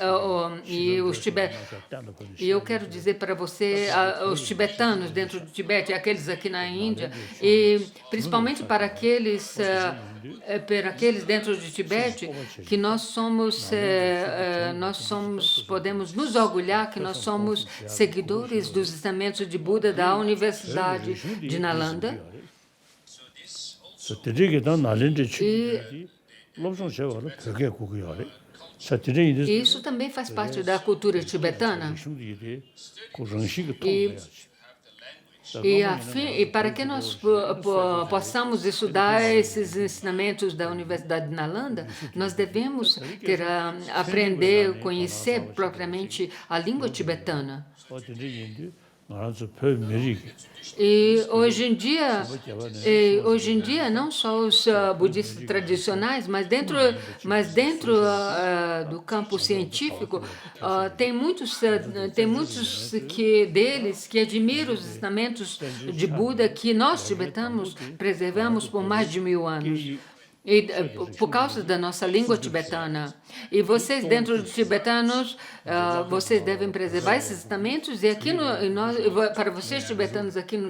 eu quero dizer para você, os tibetanos dentro do Tibete, aqueles aqui na Índia, e principalmente para aqueles dentro do Tibete, que podemos nos orgulhar que nós somos seguidores dos ensinamentos de Buda da Universidade de Nalanda. E isso também faz parte da cultura tibetana. E para que nós possamos estudar esses ensinamentos da Universidade de Nalanda, nós devemos aprender, conhecer propriamente a língua tibetana. E hoje em dia não só os budistas tradicionais, mas dentro do campo científico, tem muitos deles que admiram os ensinamentos de Buda que nós tibetanos preservamos por mais de 1000 anos. E por causa da nossa língua tibetana. E vocês, dentro dos tibetanos, vocês devem preservar esses ensinamentos. E aqui, para vocês tibetanos aqui no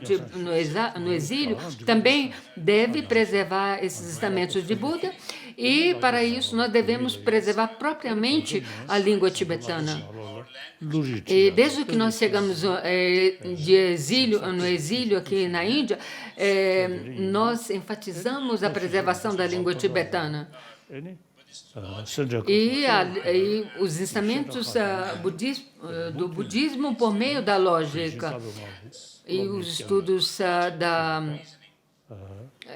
exílio, também deve preservar esses ensinamentos de Buda. E, para isso, nós devemos preservar propriamente a língua tibetana. E desde que nós chegamos no exílio aqui na Índia, nós enfatizamos a preservação da língua tibetana. E os ensinamentos do budismo por meio da lógica e os estudos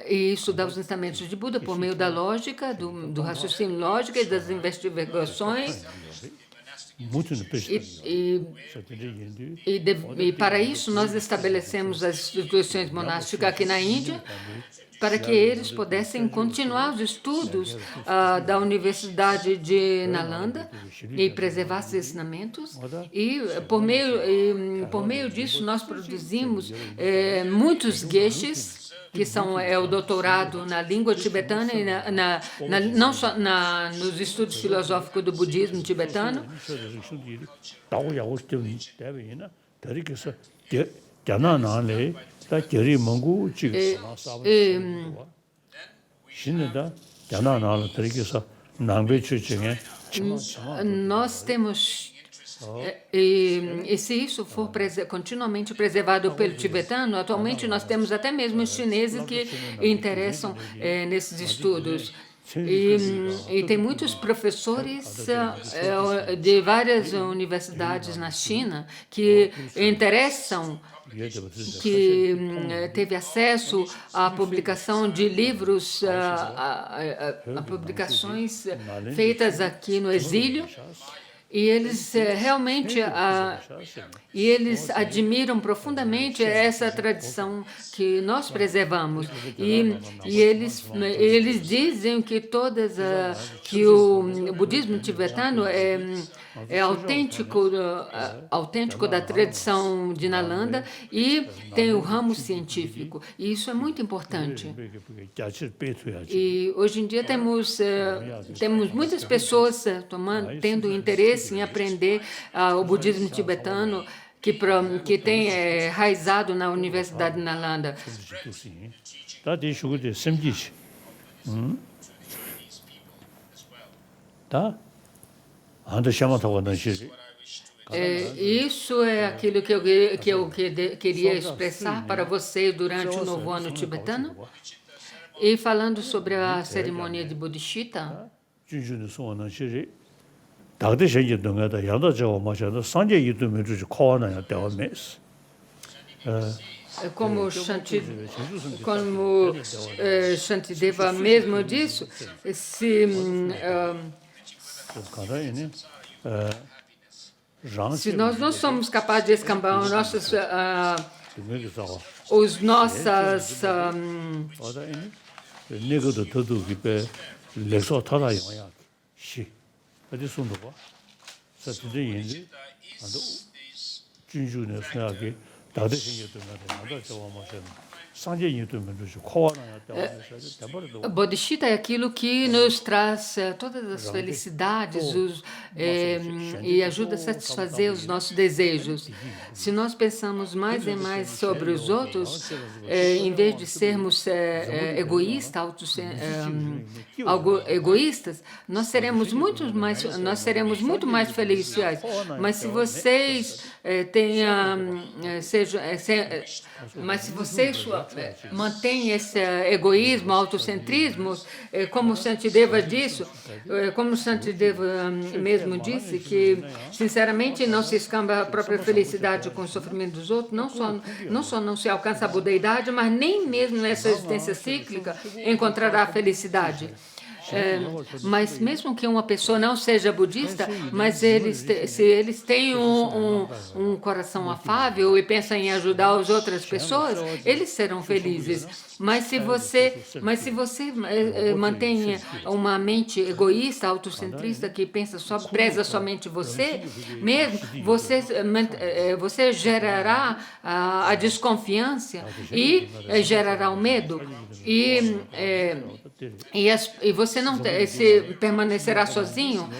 e estudar os ensinamentos de Buda por meio da lógica, do raciocínio lógico e das investigações. E para isso nós estabelecemos as instituições monásticas aqui na Índia, para que eles pudessem continuar os estudos da Universidade de Nalanda e preservar esses ensinamentos. E por meio disso nós produzimos muitos geshes, que são o doutorado na língua tibetana e não só nos estudos filosóficos do budismo tibetano. Nós temos e se isso for continuamente preservado pelo tibetano, atualmente nós temos até mesmo os chineses que interessam nesses estudos. E tem muitos professores de várias universidades na China que interessam, que teve acesso à publicação de livros, a publicações feitas aqui no exílio. E eles realmente admiram profundamente essa tradição que nós preservamos. E eles dizem que que o budismo tibetano é autêntico da tradição de Nalanda e tem o ramo científico. E isso é muito importante. E hoje em dia temos muitas pessoas tendo interesse em aprender o budismo tibetano que tem raizado na Universidade de Nalanda. Isso é aquilo que eu queria expressar para vocês durante o novo ano tibetano. E falando sobre a cerimônia de Bodhicitta, como Shantideva mesmo disse, se nós não somos capazes de escambar 내가도 더도 기배 렉서 타다 영야 시 어디 손도 봐 사실은 인지 안도 준주네 생각이 다들 생겼던 거 나도 저와 마찬가지 상제인도 면도 코와나야 때 Bodhicitta é aquilo que nos traz todas as felicidades e ajuda a satisfazer os nossos desejos. Se nós pensamos mais e mais sobre os outros, em vez de sermos egoístas, nós seremos muito mais felizes. Mas se vocês mantém esse egoísmo, autocentrismo, como Shantideva disse, como Shantideva mesmo disse, que sinceramente não se escamba a própria felicidade com o sofrimento dos outros, não só não se alcança a budeidade, mas nem mesmo nessa existência cíclica encontrará a felicidade. Mas mesmo que uma pessoa não seja budista, mas se eles têm um coração afável e pensam em ajudar as outras pessoas, eles serão felizes. Mas se você mantém uma mente egoísta, autocentrista, que preza somente você mesmo, você gerará a desconfiança e gerará o medo. E você não se permanecerá sozinho,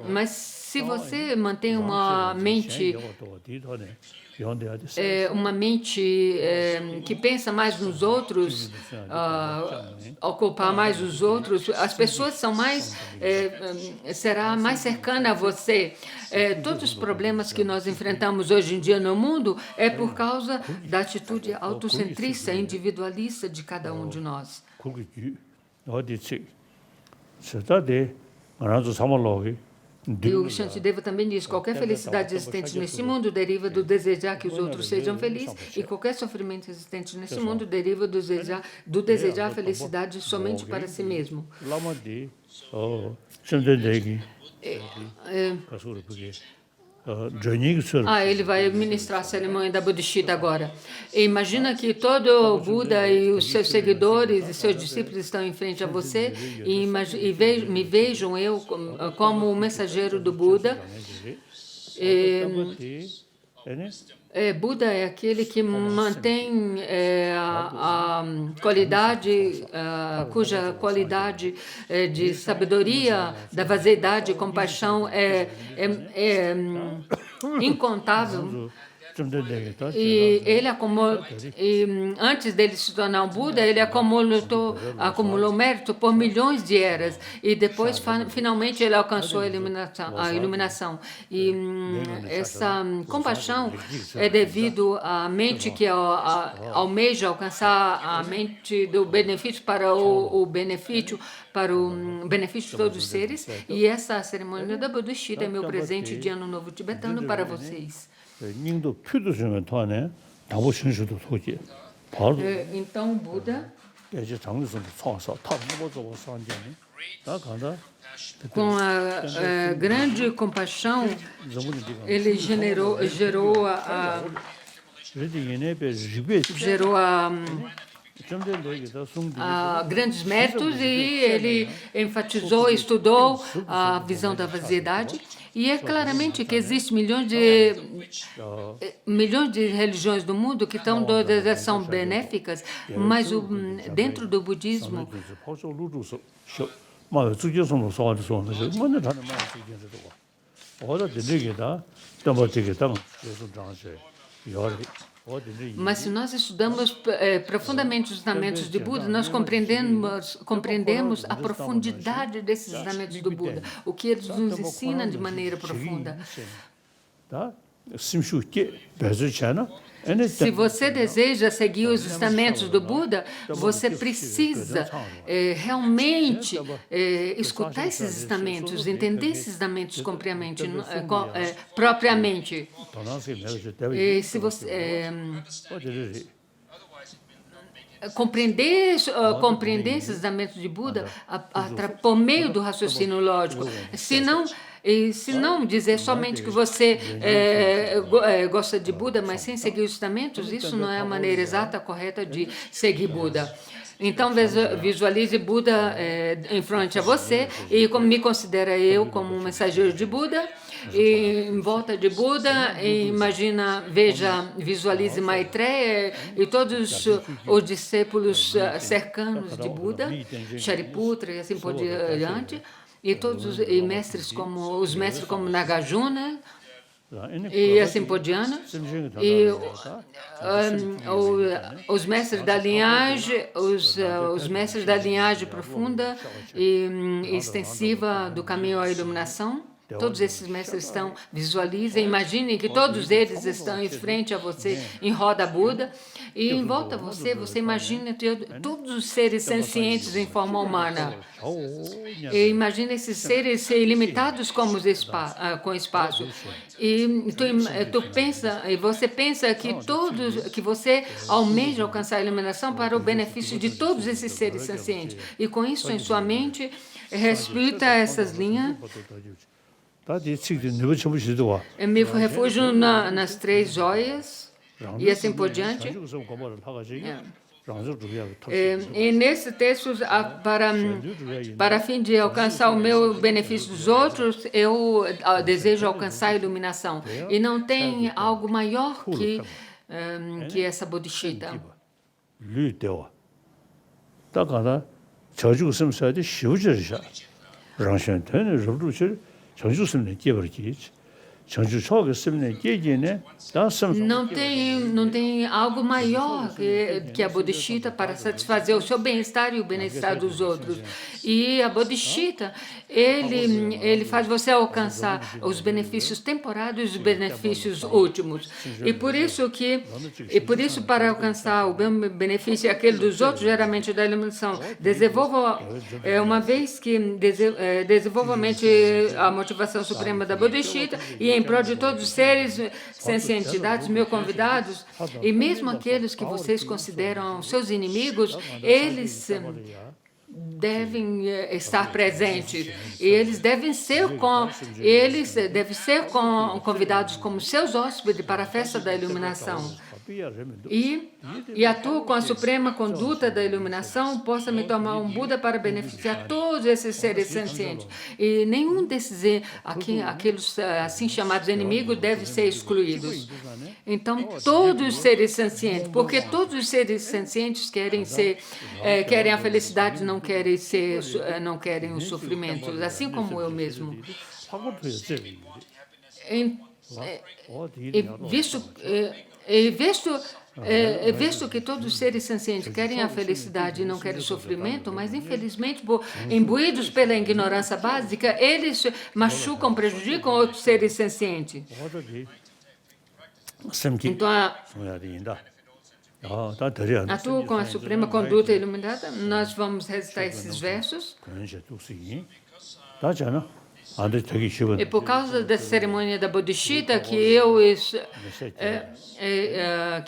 mas se você mantém uma mente que pensa mais nos outros, ocupar mais os outros, as pessoas são será mais cercana a você. Todos os problemas que nós enfrentamos hoje em dia no mundo é por causa da atitude autocentrista, individualista de cada um de nós. E o Shantideva também diz: qualquer felicidade existente nesse mundo deriva do desejar que os outros sejam felizes, e qualquer sofrimento existente nesse mundo deriva do desejar a felicidade somente para si mesmo. Ele vai ministrar a cerimônia da Bodhicitta agora. E imagina que todo Buda e os seus seguidores e seus discípulos estão em frente a você e me vejam eu como o mensageiro do Buda. Buda é aquele que mantém a qualidade, cuja qualidade de sabedoria, da vaziedade e compaixão é incontável. E ele antes dele se tornar um Buda, ele acumulou mérito por milhões de eras. E depois, finalmente, ele alcançou a iluminação. E essa compaixão é devido à mente que almeja alcançar a mente do benefício para o benefício de todos os seres. E essa cerimônia da Bodhicitta é meu presente de Ano Novo Tibetano para vocês. Então, Buda, com a grande compaixão, ele gerou grandes méritos e ele enfatizou, estudou a visão da vaziedade. E é claramente que existem milhões de religiões do mundo que são benéficas, mas dentro do budismo Mas se nós estudamos profundamente os ensinamentos de Buda, nós compreendemos a profundidade desses ensinamentos do Buda, o que eles nos ensinam de maneira profunda. Se você deseja seguir os ensinamentos do Buda, você precisa realmente escutar esses ensinamentos, entender esses ensinamentos propriamente. E se você compreender esses ensinamentos de Buda por meio do raciocínio lógico, se não dizer somente que você gosta de Buda, mas sem seguir os ensinamentos, isso não é a maneira exata, correta de seguir Buda. Então visualize Buda em frente a você e como me considera eu como um mensageiro de Buda. E em volta de Buda, visualize Maitreya e todos os discípulos cercanos de Buda, Shariputra e assim por diante, e todos os mestres como Nagarjuna, e assim por diante, e os mestres da linhagem, os mestres da linhagem profunda e extensiva do caminho à iluminação. Todos esses mestres estão, visualizem, imaginem que todos eles estão em frente a você, em roda Buda, e em volta a você, você imagina todos os seres sencientes em forma humana. E imagina esses seres ilimitados com espaço. E você pensa que você almeja alcançar a iluminação para o benefício de todos esses seres sencientes. E com isso em sua mente, respeita essas linhas. Eu me refugio nas três joias e assim por diante. E nesse texto, para fim de alcançar o meu benefício dos outros, eu desejo alcançar a iluminação. E não tem algo maior que essa bodhicitta. Não tem algo maior que a bodhicitta para satisfazer o seu bem-estar e o bem-estar dos outros. E a bodhicitta, ele faz você alcançar os benefícios temporários e os benefícios últimos. E por isso para alcançar o benefício e aquele dos outros, geralmente da iluminação, desenvolva a motivação suprema da bodhicitta e em prol de todos os seres, sencientes, entidades, meus convidados, e mesmo aqueles que vocês consideram seus inimigos, eles devem estar presentes. E eles devem ser convidados como seus hóspedes para a festa da iluminação. E atuo com a suprema conduta da iluminação, possa me tornar um Buda para beneficiar todos esses seres sencientes. E nenhum desses, aqueles assim chamados inimigos, deve ser excluídos. Então, todos os seres sencientes, porque todos os seres sencientes querem a felicidade, não querem o sofrimento, assim como eu mesmo. Visto que todos os seres sencientes querem a felicidade e não querem o sofrimento, mas infelizmente, imbuídos pela ignorância básica, eles machucam, prejudicam outros seres sencientes. Então, atuo com a suprema conduta iluminada. Nós vamos recitar esses versos. E por causa da cerimônia da bodhicitta que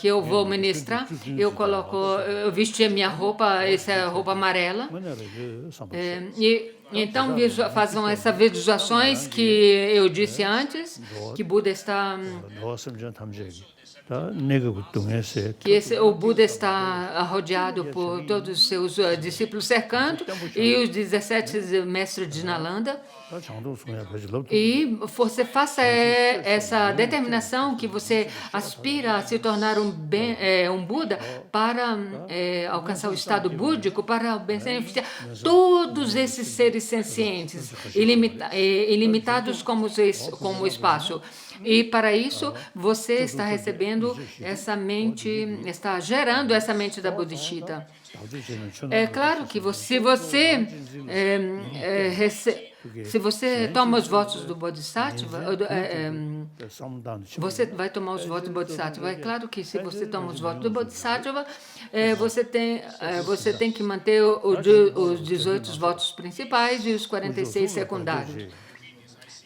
eu vou ministrar, eu vesti a minha roupa, essa roupa amarela. Então façam essas visualizações que eu disse antes, que Buda está... o Buda está rodeado por todos os seus discípulos cercando e os 17 mestres de Nalanda. E você faça essa determinação que você aspira a se tornar um Buda para alcançar o estado búdico, para beneficiar todos esses seres sencientes, ilimitados como o espaço. E para isso, você está recebendo essa mente, está gerando essa mente da bodhicitta. É claro que se você toma os votos do Bodhisattva, você vai tomar os votos do Bodhisattva. É claro que se você toma os votos do Bodhisattva, você tem que manter os 18 votos principais e os 46 secundários.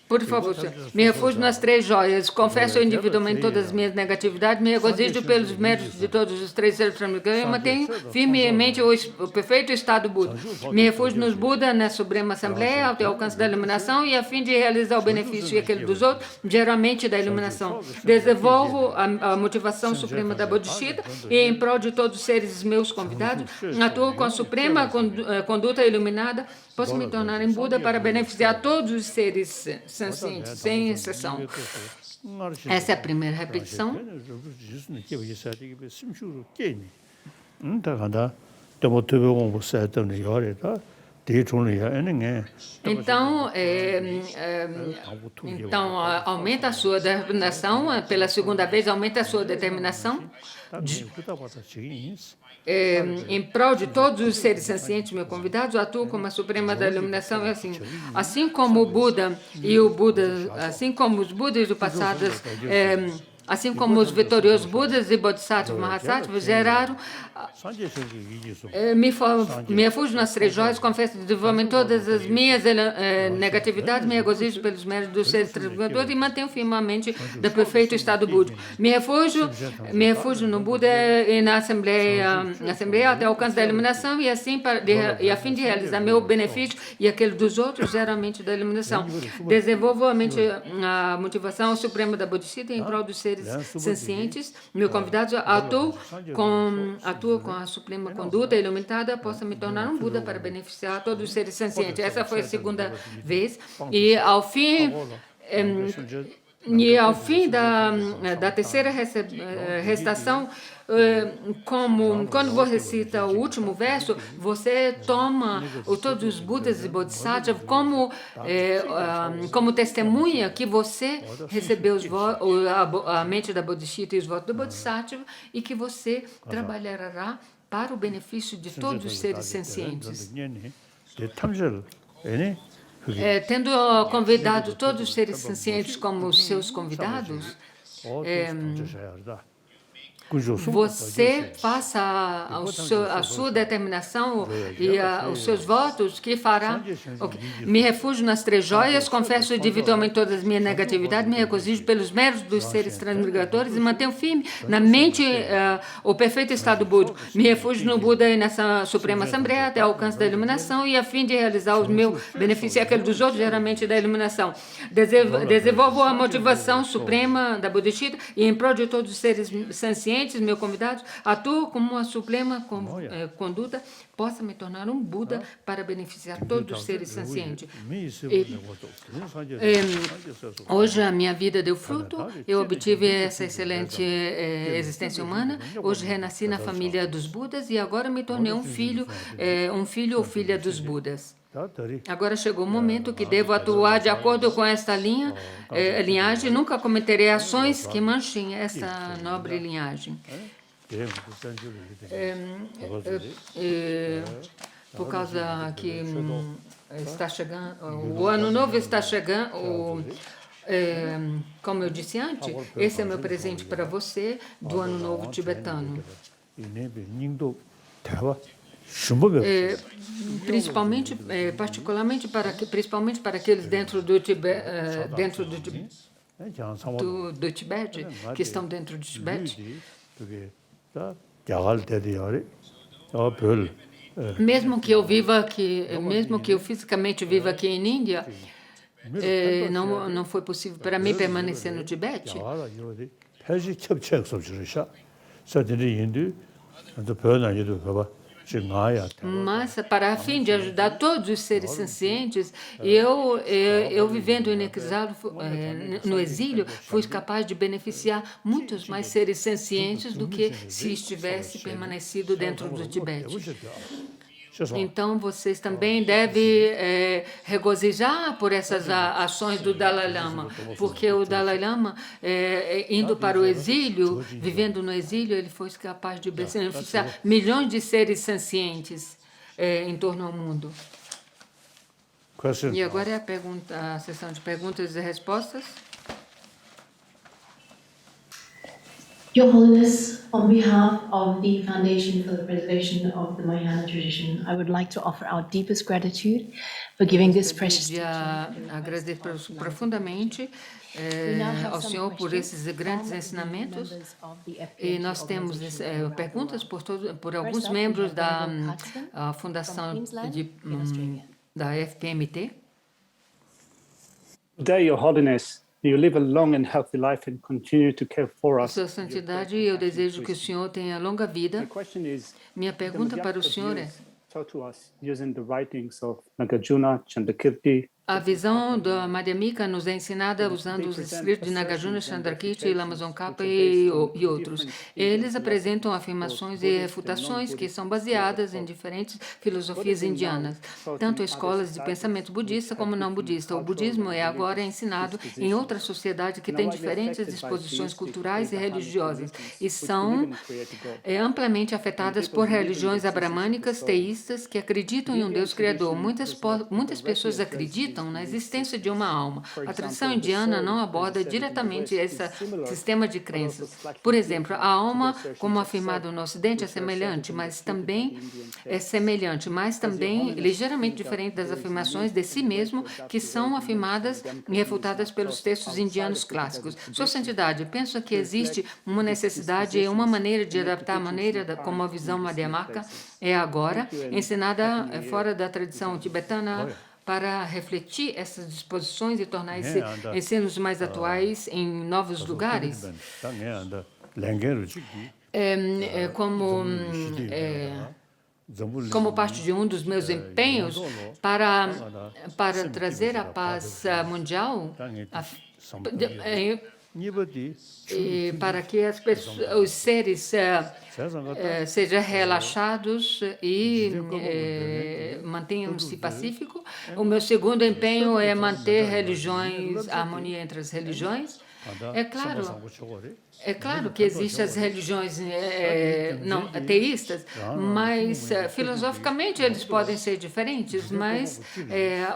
Por favor, senhor. Me refugio nas três joias. Confesso individualmente todas as minhas negatividades. Me regozijo pelos méritos de todos os três seres transmigradores. Eu mantenho firmemente o perfeito estado Buda. Me refugio nos Buda, na Suprema Assembleia, ao alcance da iluminação e a fim de realizar o benefício e aquele dos outros, geralmente da iluminação. Desenvolvo a motivação suprema da Bodhisattva e em prol de todos os seres meus convidados, atuo com a suprema conduta iluminada, posso me tornar em Buda para beneficiar todos os seres sencientes, sem exceção. Essa é a primeira repetição. Então, aumenta a sua determinação, pela segunda vez, aumenta a sua determinação em prol de todos os seres sencientes, meus convidados, atuo como a suprema da iluminação, assim como o Buda e o Buda, assim como os Budas do passado, assim como os vitoriosos Budas e Bodhisattvas Mahasattvas geraram, me refugio nas três joias, confesso desenvolvimento todas as minhas negatividades, me regozijo pelos méritos dos seres transmigradores e mantenho firmemente do perfeito estado búdico. Me refugio no Buda e na Assembleia até o alcance da iluminação e a fim de realizar meu benefício e aquele dos outros, geralmente da iluminação. Desenvolvo a motivação suprema da Bodhisattva em prol dos seres sencientes, meus convidados, atuo com a suprema conduta iluminada, possa me tornar um Buda para beneficiar todos os seres sencientes. Essa foi a segunda vez. E ao fim da terceira recitação, quando você recita o último verso, você toma todos os Budas e Bodhisattvas como testemunha que você recebeu a mente da Bodhisattva e os votos do Bodhisattva e que você trabalhará para o benefício de todos os seres sencientes. Tendo convidado todos os seres sencientes como seus convidados, você faça a sua determinação e os seus votos que fará. Me refugio nas três joias, confesso individualmente todas as minhas negatividades, me regozijo pelos méritos dos seres transmigradores e mantenho firme na mente o perfeito estado búdico. Me refugio no Buda e nessa Suprema Assembleia até o alcance da iluminação e a fim de realizar o meu benefício e aquele dos outros, geralmente da iluminação. Desenvolvo a motivação suprema da Bodhisattva e em prol de todos os seres sencientes, meus convidados, atuo como uma suprema conduta, possa me tornar um Buda para beneficiar todos os seres sencientes. Hoje a minha vida deu fruto, eu obtive essa excelente existência humana, hoje renasci na família dos Budas e agora me tornei um filho ou filha dos Budas. Agora chegou o momento que devo atuar de acordo com esta linhagem. Nunca cometerei ações que manchem essa nobre linhagem. Por causa que está chegando, o ano novo está chegando. Como eu disse antes, esse é meu presente para você do ano novo tibetano. Principalmente para aqueles dentro do Tibete, que estão dentro do Tibete. Mesmo que eu fisicamente viva aqui em Índia, não foi possível para mim permanecer no Tibete. Mas, para a fim de ajudar todos os seres sencientes, eu vivendo em exílio, no exílio, fui capaz de beneficiar muitos mais seres sencientes do que se estivesse permanecido dentro do Tibete. Então, vocês também devem regozijar por essas ações do Dalai Lama, porque o Dalai Lama, indo para o exílio, vivendo no exílio, ele foi capaz de beneficiar milhões de seres sencientes em torno ao mundo. E agora é a sessão de perguntas e respostas. Your Holiness, on behalf of the Foundation for the Preservation of the Mahayana Tradition, I would like to offer our deepest gratitude for giving this precious De teaching. agradecer profundamente ao Senhor por esses grandes ensinamentos. E nós temos perguntas por alguns membros da Fundação da FPMT. Today, Your Holiness, you live a long and healthy life and continue to care for us. Sua Santidade, eu desejo que o Senhor tenha longa vida. My question is, Minha pergunta para o Senhor é: taught to us using the writings of Nagarjuna, Chandrakirti. A visão da Madhyamika nos é ensinada usando os escritos de Nagarjuna, Chandrakirti, Lama Tsongkhapa e outros. Eles apresentam afirmações e refutações que são baseadas em diferentes filosofias indianas, tanto escolas de pensamento budista como não budista. O budismo é agora ensinado em outra sociedade que tem diferentes disposições culturais e religiosas e são amplamente afetadas por religiões abramânicas, teístas, que acreditam em um Deus criador. Muitas pessoas acreditam na existência de uma alma. A tradição indiana não aborda diretamente esse sistema de crenças. Por exemplo, a alma, como afirmado no Ocidente, é semelhante, mas também ligeiramente diferente das afirmações de si mesmo que são afirmadas e refutadas pelos textos indianos clássicos. Sua Santidade, pensa que existe uma necessidade e uma maneira de adaptar a maneira como a visão madhyamaka é agora, ensinada fora da tradição tibetana, para refletir essas disposições e tornar esses ensinos mais atuais em novos lugares? Como parte de um dos meus empenhos para trazer a paz mundial, e para que os seres sejam relaxados e mantenham-se pacíficos. O meu segundo empenho é manter a harmonia entre as religiões. É claro que existem as religiões não teístas, mas filosoficamente eles podem ser diferentes, mas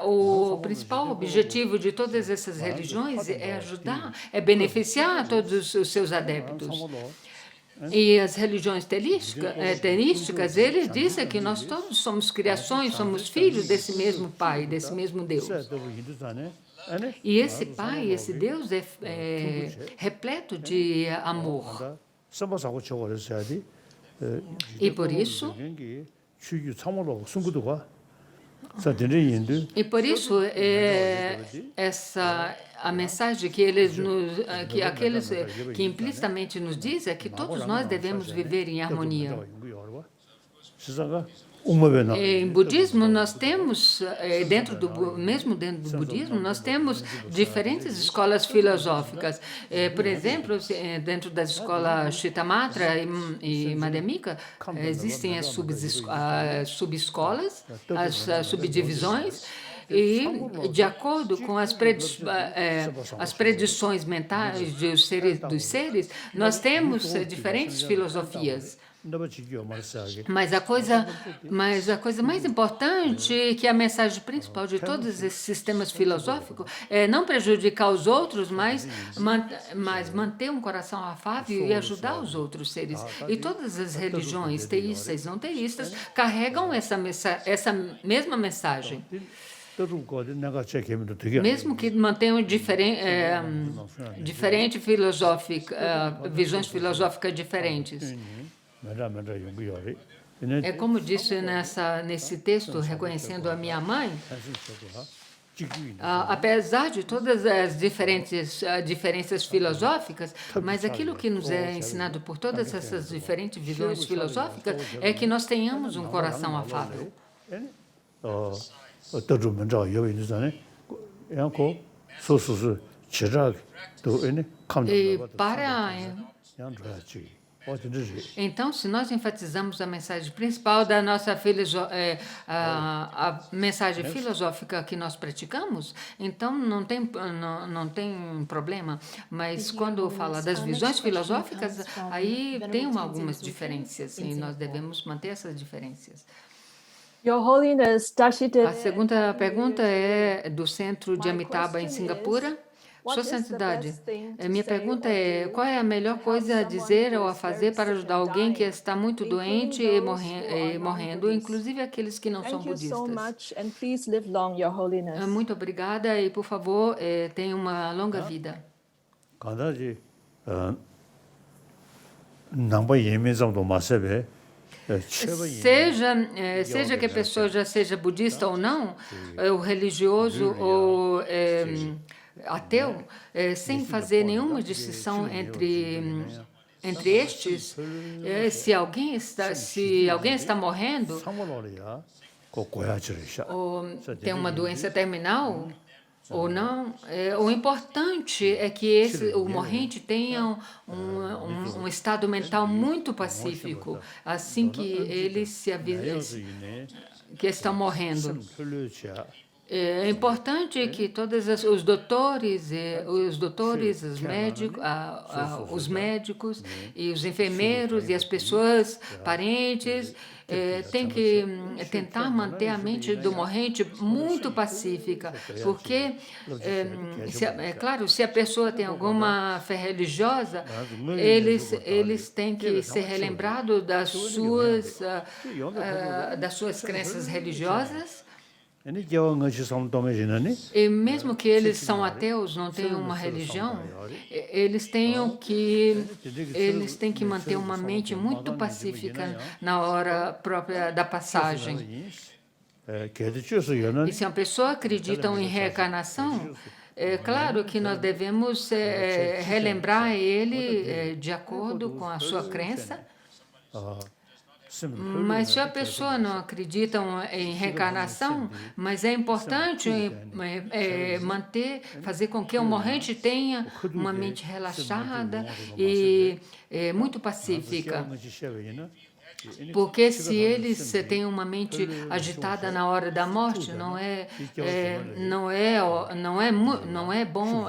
o principal objetivo de todas essas religiões é ajudar, é beneficiar todos os seus adeptos. E as religiões teísticas, ele diz que nós todos somos criações, somos filhos desse mesmo Pai, desse mesmo Deus. E esse Pai, esse Deus é repleto de amor. E por isso, a mensagem que aqueles que implicitamente nos diz é que todos nós devemos viver em harmonia. Em budismo, nós temos, dentro do budismo, nós temos diferentes escolas filosóficas. Por exemplo, dentro da escola Shittamatra e Madhyamika, existem as subescolas, as subdivisões, e, de acordo com as predições mentais dos seres, nós temos diferentes filosofias. Mas a coisa mais importante, que é a mensagem principal de todos esses sistemas filosóficos, é não prejudicar os outros, mas manter um coração afável e ajudar os outros seres. E todas as religiões, teístas e não teístas, carregam essa mesma mensagem. Mesmo que mantenham visões filosóficas diferentes. É como disse nesse texto, reconhecendo a minha mãe, apesar de todas as diferenças filosóficas, mas aquilo que nos é ensinado por todas essas diferentes visões filosóficas é que nós tenhamos um coração afável. Então, se nós enfatizamos a mensagem principal da nossa a mensagem filosófica que nós praticamos, então não tem problema. Mas quando fala das visões filosóficas, aí tem algumas diferenças e nós devemos manter essas diferenças. Your Holiness, A segunda pergunta é do centro de Amitabha, em Singapura. Sua Santidade, minha pergunta é: qual é a melhor coisa a dizer ou a fazer para ajudar alguém que está muito doente e morrendo, inclusive aqueles que não são Thank you so budistas? much, and please live long, Your Holiness. Muito obrigada e, por favor, tenha uma longa vida. 간다지 남바 예민성도 마세베 Seja que a pessoa já seja budista ou não, ou religioso ou ateu, sem fazer nenhuma distinção entre estes, se alguém está morrendo 상관없이야 꼭 고야지르샤 ou tem uma doença terminal ou não, o importante é que o morrente tenha um estado mental muito pacífico, assim que eles se avisam que estão morrendo. É importante que todos os doutores, os médicos e os enfermeiros e as pessoas parentes têm que tentar manter a mente do morrente muito pacífica, porque, claro, se a pessoa tem alguma fé religiosa, eles têm que ser relembrados das suas crenças religiosas. E mesmo que eles são ateus, não têm uma religião, eles têm que manter uma mente muito pacífica na hora própria da passagem. E se uma pessoa acredita em reencarnação, é claro que nós devemos relembrar ele de acordo com a sua crença. Mas se a pessoa não acredita em reencarnação, mas é importante fazer com que o morrente tenha uma mente relaxada e muito pacífica. Porque se eles têm uma mente agitada na hora da morte, não é bom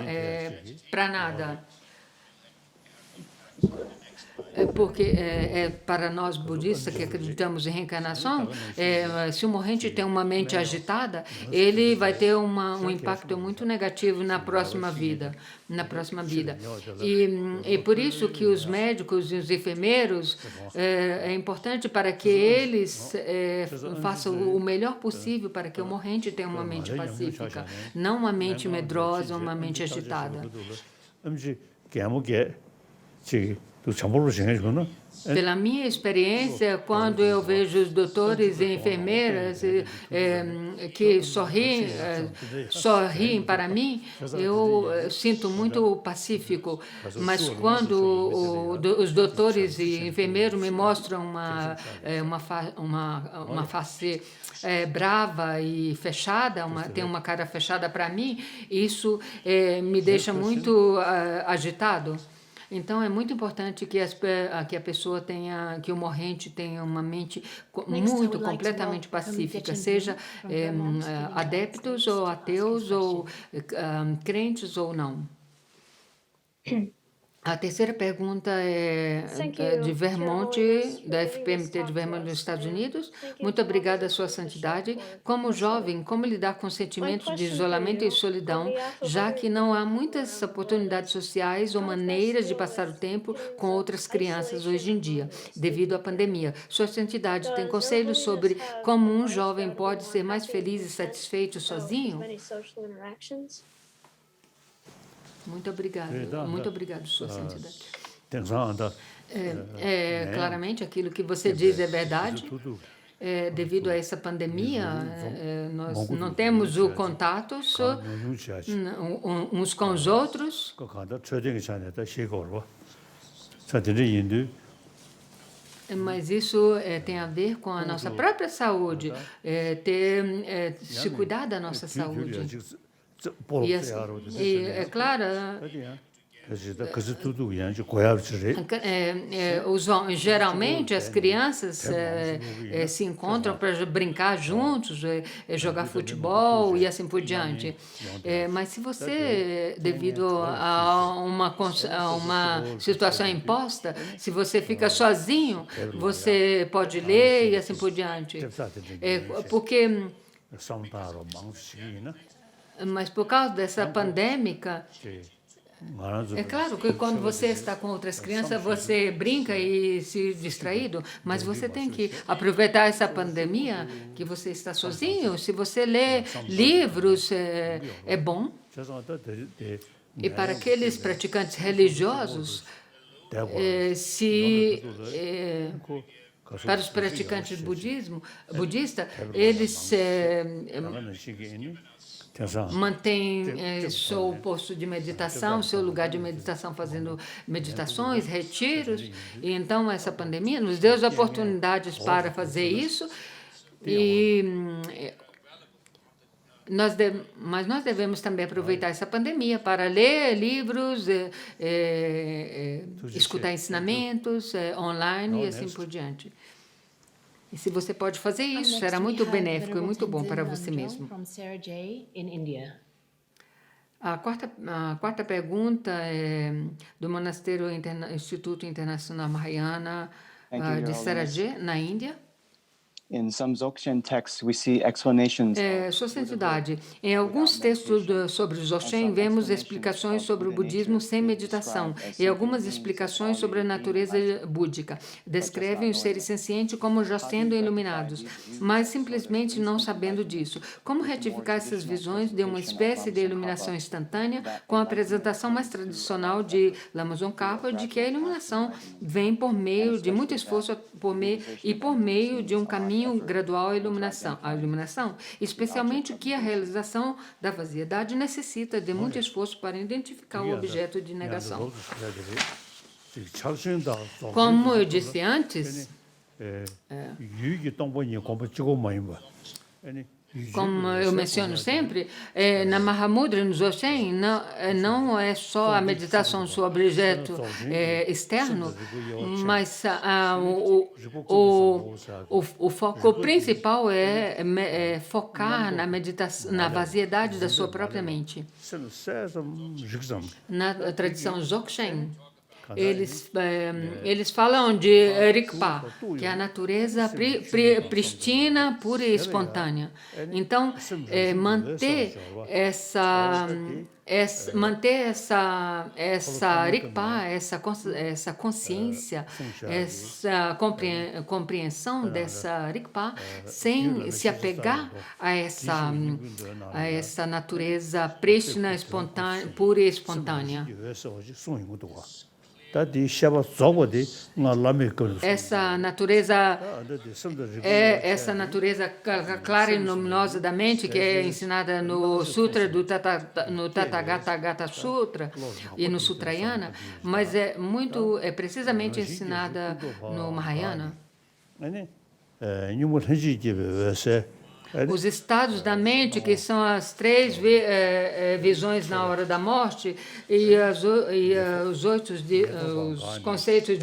para nada. Porque para nós budistas que acreditamos em reencarnação, se o morrente tem uma mente agitada, ele vai ter um impacto muito negativo na próxima vida. E por isso que os médicos e os enfermeiros é importante para que eles façam o melhor possível para que o morrente tenha uma mente pacífica, não uma mente medrosa, uma mente agitada. Pela minha experiência, quando eu vejo os doutores e enfermeiras que sorriem para mim, eu sinto muito pacífico. Mas quando os doutores e enfermeiros me mostram uma face brava e fechada, tem uma cara fechada para mim, isso me deixa muito agitado. Então, é muito importante que a pessoa tenha, que o morrente tenha uma mente completamente pacífica, seja adeptos ou ateus ou crentes ou não. A terceira pergunta é de Vermont, da FPMT de Vermont, nos Estados Unidos. Muito obrigada, Sua Santidade. Como jovem, como lidar com sentimentos de isolamento e solidão, já que não há muitas oportunidades sociais ou maneiras de passar o tempo com outras crianças hoje em dia, devido à pandemia? Sua Santidade tem conselhos sobre como um jovem pode ser mais feliz e satisfeito sozinho? Muito obrigado, Sua Santidade. Claramente, aquilo que você diz é verdade. Devido a essa pandemia, nós não temos o contato uns com os outros. Mas isso tem a ver com a nossa própria saúde, se cuidar da nossa saúde. E é claro, geralmente as crianças se encontram para brincar juntos, jogar futebol e assim por diante. Mas se você, devido a uma situação imposta, se você fica sozinho, você pode ler e assim por diante. Porque Mas por causa dessa pandêmica, é claro que quando você está com outras crianças, você brinca e se distraído, mas você tem que aproveitar essa pandemia que você está sozinho. Se você lê livros, é bom. E para aqueles praticantes religiosos, para os praticantes budista, eles mantém seu posto de meditação, seu lugar de meditação, fazendo meditações, retiros. E então essa pandemia nos deu as oportunidades para fazer isso. Mas nós devemos também aproveitar essa pandemia para ler livros, escutar ensinamentos online e assim por diante. E se você pode fazer isso, será muito benéfico e muito bom para você mesmo. A quarta pergunta é do Monastério Instituto Internacional Mahayana de Sarajé, na Índia. In some Dzogchen texts, we see explanations. Sua Santidade, em alguns textos sobre o Dzogchen, vemos explicações sobre o budismo sem meditação e algumas explicações sobre a natureza búdica. Descrevem os seres sencientes como já sendo iluminados, mas simplesmente não sabendo disso. Como retificar essas visões de uma espécie de iluminação instantânea com a apresentação mais tradicional de Lama Tsongkhapa de que a iluminação vem por meio de muito esforço por meio de um caminho gradual à iluminação, especialmente que a realização da vaziedade necessita de muito esforço para identificar o objeto de negação. Como eu disse antes, como eu menciono sempre, na Mahamudra, no Dzogchen, não é só a meditação sobre o objeto externo, mas o foco principal é focar na vaziedade da sua própria mente. Na tradição Dzogchen, eles falam de Rigpa, que é a natureza prístina, pura e espontânea. Então, manter essa Rigpa, essa consciência, essa compreensão dessa Rigpa, sem se apegar a essa natureza prístina, pura e espontânea. Essa natureza clara e luminosa da mente, que é ensinada no Sutra no Tathagata Sutra e no Sutrayana, mas é precisamente ensinada no Mahayana. Os estados da mente, que são as três visões na hora da morte, e os conceitos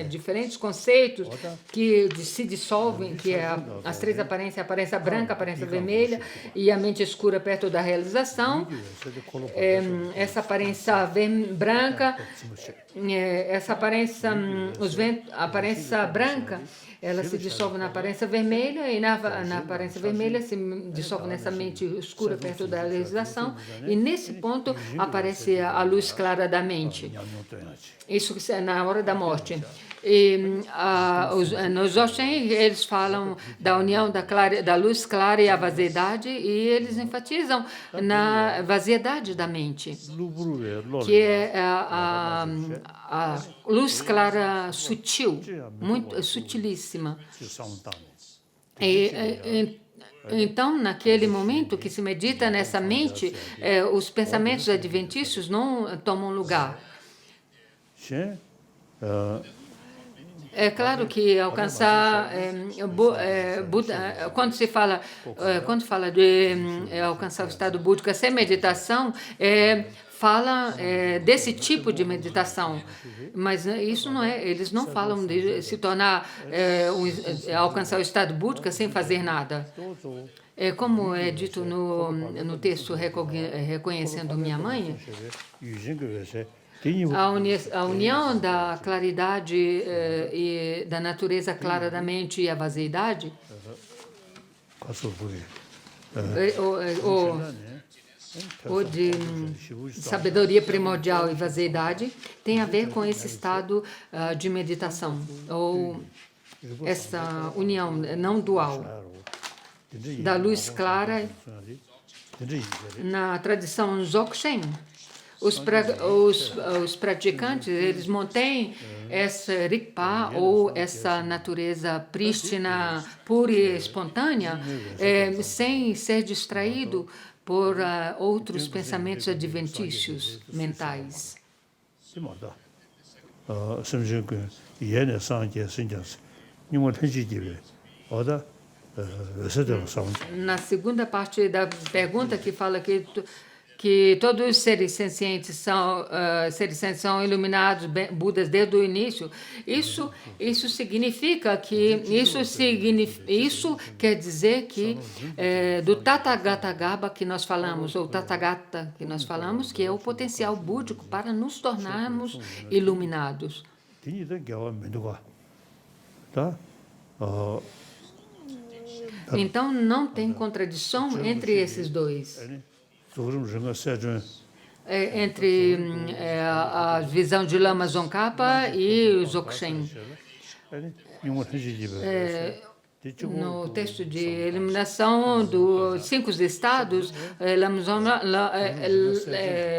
diferentes conceitos que se dissolvem, que é as três aparências, a aparência branca, a aparência vermelha e a mente escura perto da realização. Essa aparência branca, essa aparência, a aparência branca, ela se dissolve na aparência vermelha e na aparência vermelha se dissolve nessa mente escura perto da realização e nesse ponto aparece a luz clara da mente. Isso é na hora da morte. E nos Dzogchen, eles falam da união da luz clara e a vaziedade e eles enfatizam na vaziedade da mente, que é a luz clara sutil, muito sutilíssima. Então, naquele momento que se medita nessa mente, os pensamentos adventícios não tomam lugar. É claro que alcançar quando fala de alcançar o estado búdico sem meditação, fala desse tipo de meditação, mas isso não é. Eles não falam de se tornar alcançar o estado búdico sem fazer nada. Como é dito no texto Reconhecendo Minha Mãe, a união da claridade e da natureza clara da mente e a vaziedade ou de sabedoria primordial e vaziedade, tem a ver com esse estado de meditação, ou essa união não dual, da luz clara. Na tradição Dzogchen, os praticantes, eles mantêm essa Rigpa, ou essa natureza prístina, pura e espontânea, sem ser distraído por outros pensamentos adventícios mentais. Na segunda parte da pergunta, que fala que todos os seres sencientes são iluminados, Budas, desde o início. Isso significa que isso quer dizer que do Tathagata Garbha que nós falamos, ou Tathagata que nós falamos, que é o potencial búdico para nos tornarmos iluminados. Então não tem contradição entre esses dois. Entre a visão de Lama Tsongkhapa e o Dzogchen. No texto de eliminação dos 5 estados,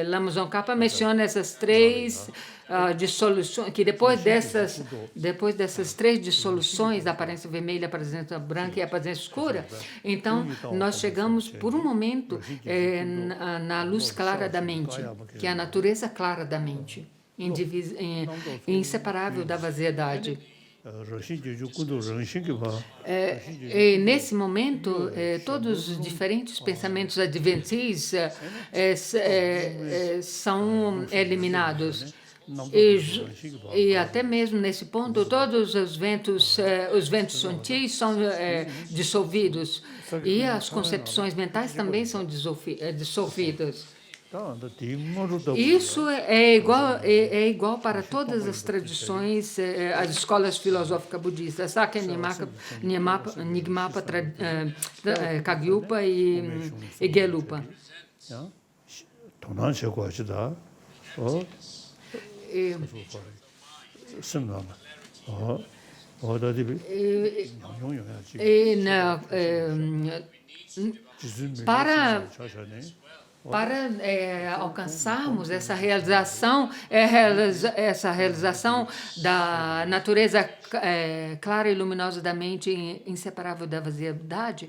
Lama Tsongkhapa menciona essas 3 dissoluções, que depois dessas 3 dissoluções, a aparência vermelha, a aparência branca e a aparência escura, então nós chegamos por um momento na luz clara da mente, que é a natureza clara da mente, inseparável da vaziedade. E nesse momento, todos os diferentes pensamentos adventis são eliminados. E até mesmo nesse ponto, todos os ventos sutis são dissolvidos. E as concepções mentais também são dissolvidas. Isso é igual para todas as tradições, as escolas filosóficas budistas, Sakya, Nyingmapa, Kagyupa e Gelugpa. Para alcançarmos essa realização da natureza clara e luminosa da mente, inseparável da vaziedade,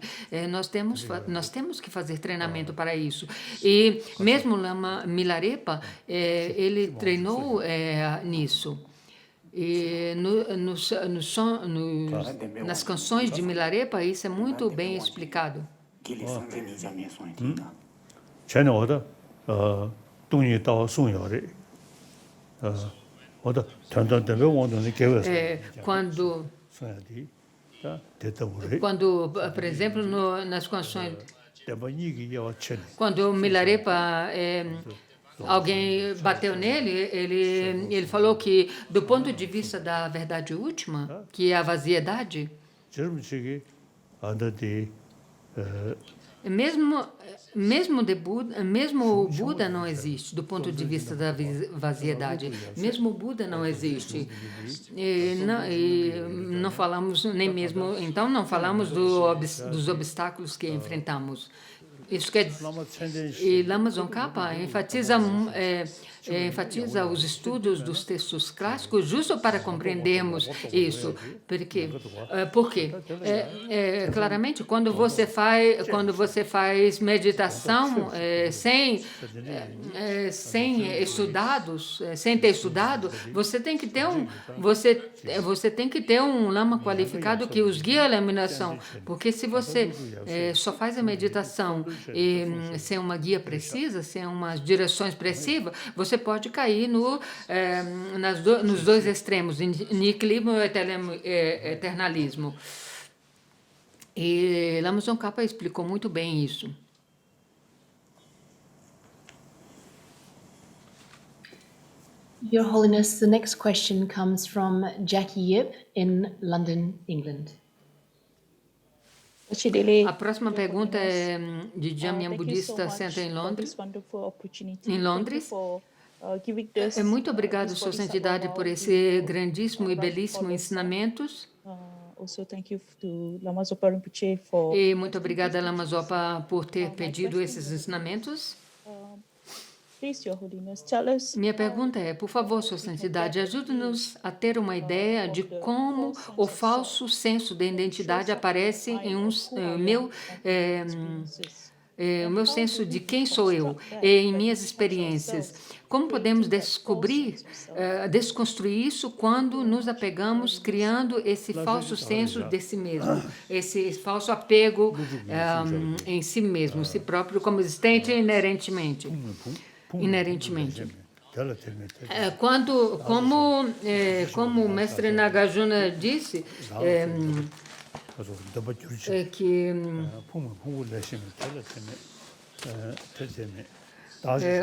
nós temos que fazer treinamento para isso. E mesmo Lama Milarepa, ele treinou nisso. E nas canções de Milarepa, isso é muito bem explicado. Quando, por exemplo, nas canções, quando Milarepa, alguém bateu nele, ele falou que, do ponto de vista da verdade última, que é a vaziedade, mesmo o Buda não existe, do ponto de vista da vaziedade. Mesmo o Buda não existe. E não falamos nem mesmo... Então, não falamos dos obstáculos que enfrentamos. Isso quer dizer... E Lama Tsongkhapa enfatiza os estudos dos textos clássicos justo para compreendermos isso. Porque claramente, quando você faz meditação sem ter estudado, você tem que ter um lama qualificado que os guia à iluminação. Porque se você só faz a meditação sem uma guia precisa, sem umas direções precisas, você pode cair nos 2 extremos, nihilismo e eternalismo. E Lama Tsongkhapa explicou muito bem isso. Your Holiness, the next question comes from Jackie Yip in London, England. A próxima pergunta é de Jamia Budista Center em Londres. Muito obrigado, Sua Santidade, por esse grandíssimo e belíssimo ensinamentos. E muito obrigada, Lama Zopa, por ter pedido esses ensinamentos. Minha pergunta é, por favor, Sua Santidade, ajude-nos a ter uma ideia de como o falso senso de identidade aparece em o meu senso de quem sou eu, em minhas experiências. Como podemos desconstruir isso quando nos apegamos criando esse falso senso de si mesmo, esse falso apego em si mesmo, si próprio como existente inerentemente. Como o mestre Nagarjuna disse, que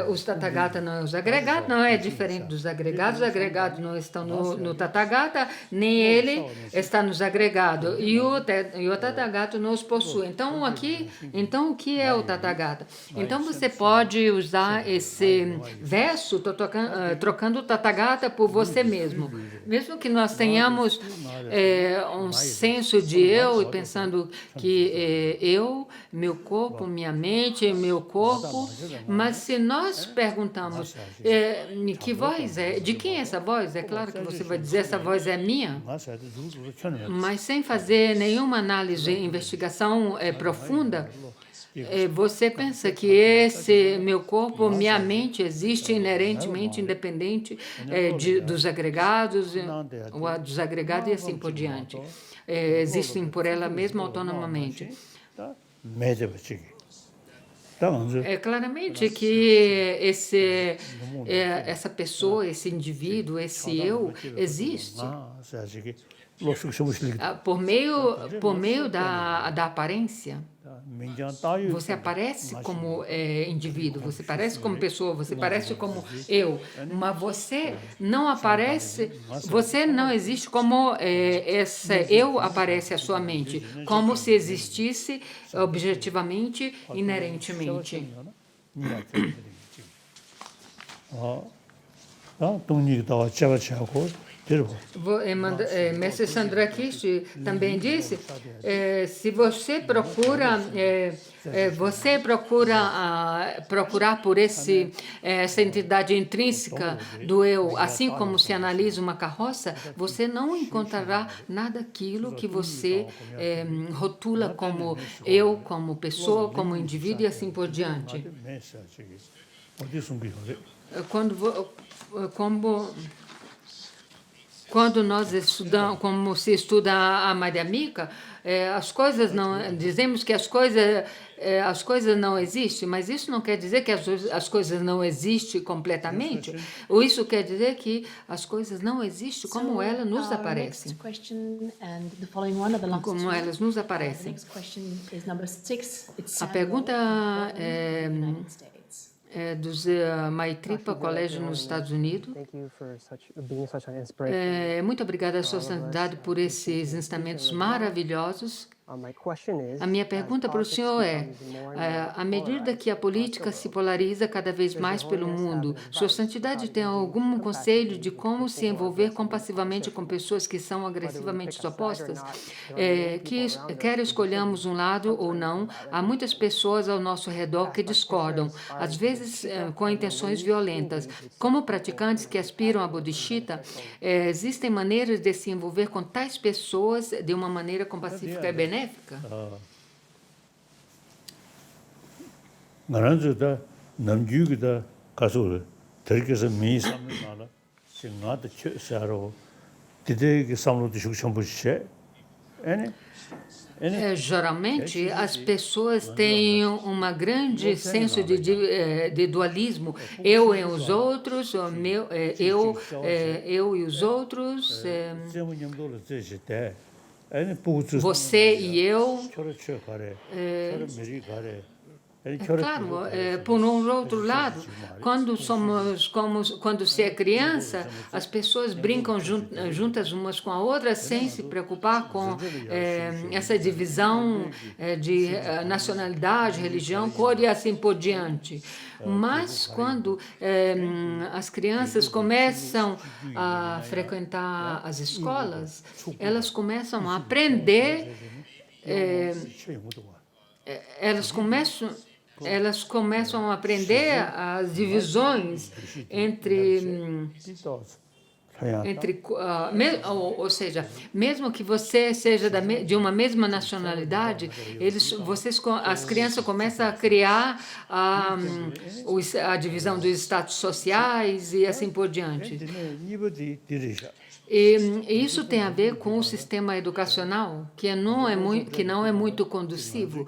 os Tathagata não é os agregados, não é diferente dos agregados. Os agregados não estão no Tathagata, nem ele está nos agregados. E o Tathagata não os possui. Então, o que é o Tathagata? Então, você pode usar esse verso, trocando o Tathagata por você mesmo. Mesmo que nós tenhamos um senso de eu e pensando que eu, meu corpo, minha mente, meu corpo, mas se nós perguntamos que voz é, de quem é essa voz, é claro que você vai dizer essa voz é minha, mas sem fazer nenhuma análise, investigação profunda, você pensa que esse meu corpo, minha mente existe inerentemente, independente dos agregados, ou dos agregados e assim por diante. Existem por ela mesma autonomamente. É claramente que essa pessoa, esse indivíduo, esse eu, existe por meio da aparência. Você aparece como indivíduo, você aparece como pessoa, você aparece como eu, mas você não aparece, você não existe como esse eu aparece à sua mente, como se existisse objetivamente, inerentemente. Mestre Chandrakirti também disse, se você procura procurar por essa entidade intrínseca do eu, assim como se analisa uma carroça, você não encontrará nada daquilo que você rotula como eu, como pessoa, como indivíduo e assim por diante. Quando nós estudamos, como se estuda a Madhyamika, as coisas não dizemos que as coisas não existem, mas isso não quer dizer que as coisas não existem completamente. Ou isso quer dizer que as coisas não existem como elas nos aparecem. Como elas nos aparecem. A pergunta dos Maitripa Colégio nos Estados Unidos. Muito obrigada, Sua Santidade, por esses ensinamentos maravilhosos. A minha pergunta para o senhor é, à medida que a política se polariza cada vez mais pelo mundo, Sua Santidade tem algum conselho de como se envolver compassivamente com pessoas que são agressivamente opostas? Quer escolhamos um lado ou não, há muitas pessoas ao nosso redor que discordam, às vezes com intenções violentas. Como praticantes que aspiram a bodhisattva, existem maneiras de se envolver com tais pessoas de uma maneira compassiva e benéfica? 나란주다 남주기다 가서 들께서 미삼나라 생나도 쳐사로 디데게 삼로도 죽청부시에 Geralmente, as pessoas têm um grande senso de dualismo. Eu e os outros, eu e os outros, você e eu. Claro, por um outro lado, quando se é criança, as pessoas brincam juntas umas com a outra sem se preocupar com essa divisão de nacionalidade, religião, cor e assim por diante. Mas quando as crianças começam a frequentar as escolas, elas começam a aprender, elas começam a aprender as divisões ou seja, mesmo que você seja de uma mesma nacionalidade, as crianças começam a criar a divisão dos status sociais e assim por diante. E isso tem a ver com o sistema educacional, que não é muito conduzivo.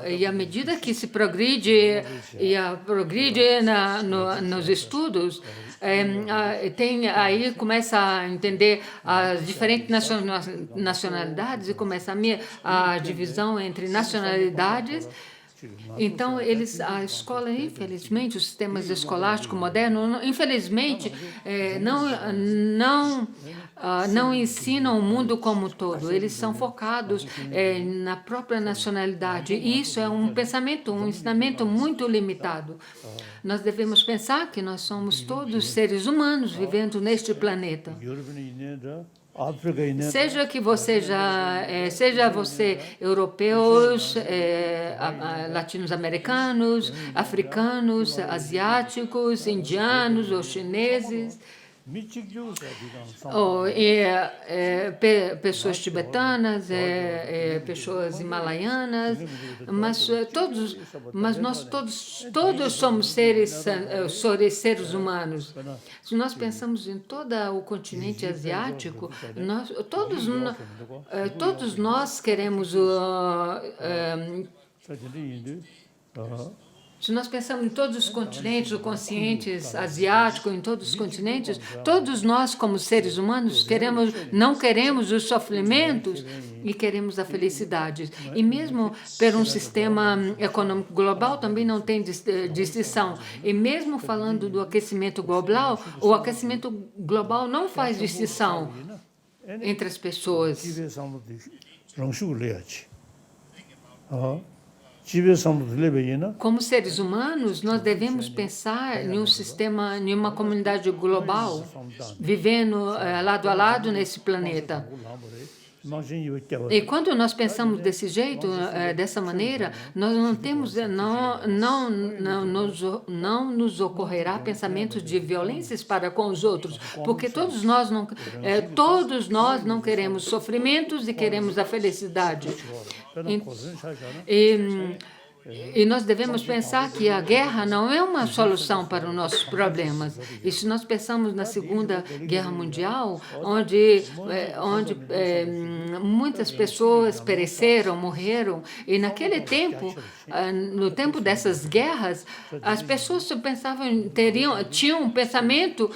E à medida que se progride nos estudos, aí começa a entender as diferentes nacionalidades e começa a divisão entre nacionalidades. Então, a escola, infelizmente, os sistemas escolásticos modernos, infelizmente, não ensinam o mundo como um todo. Eles são focados na própria nacionalidade. E isso é um ensinamento muito limitado. Nós devemos pensar que nós somos todos seres humanos vivendo neste planeta. Seja você europeus, latino-americanos, africanos, asiáticos, indianos ou chineses, pessoas tibetanas, pessoas himalaianas, mas nós todos somos seres humanos. Se nós pensamos em todo o continente asiático, todos nós queremos se nós pensamos em todos os continentes, o consciente asiático, em todos os continentes, todos nós, como seres humanos, não queremos os sofrimentos e queremos a felicidade. E mesmo por um sistema econômico global também não tem distinção. E mesmo falando do aquecimento global, o aquecimento global não faz distinção entre as pessoas. Como seres humanos, nós devemos pensar em um sistema, em uma comunidade global, vivendo lado a lado nesse planeta. E quando nós pensamos desse jeito, dessa maneira, nós não nos ocorrerá pensamentos de violências para com os outros, porque todos nós não queremos sofrimentos e queremos a felicidade. E nós devemos pensar que a guerra não é uma solução para os nossos problemas. E se nós pensamos na Segunda Guerra Mundial, onde muitas pessoas pereceram, morreram, e naquele tempo, no tempo dessas guerras, as pessoas tinham um pensamento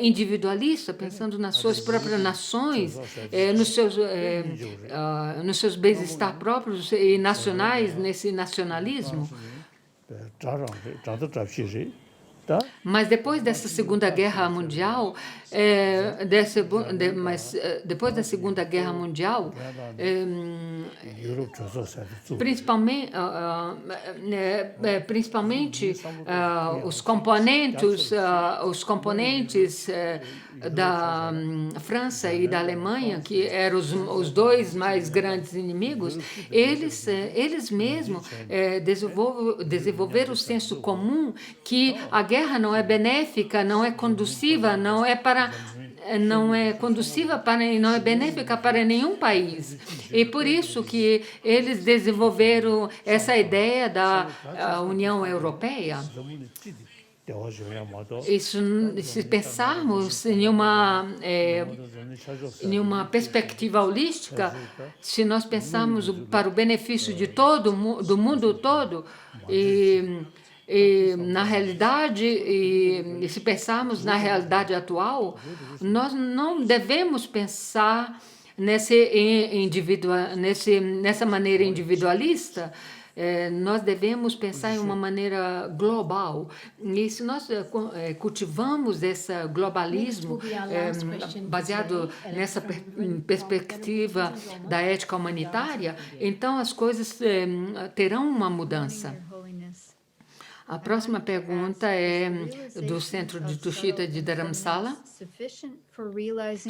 individualista, pensando nas suas próprias nações, nos seus bem-estar próprios e nacionais, nesse nacionalismo. Mas depois dessa Segunda Guerra Mundial, principalmente os componentes da França e da Alemanha, que eram os dois mais grandes inimigos, eles mesmos desenvolveram o senso comum que a guerra não é benéfica, não é conduciva, não é benéfica para nenhum país. E por isso que eles desenvolveram essa ideia da União Europeia. Isso, se pensarmos em uma perspectiva holística, se nós pensarmos para o benefício do mundo todo, E, na realidade, e se pensarmos na realidade atual, nós não devemos pensar nessa maneira individualista. Nós devemos pensar em uma maneira global. E se nós cultivamos esse globalismo baseado nessa perspectiva da ética humanitária, então as coisas terão uma mudança. A próxima pergunta é do Centro de Tushita de Dharamsala.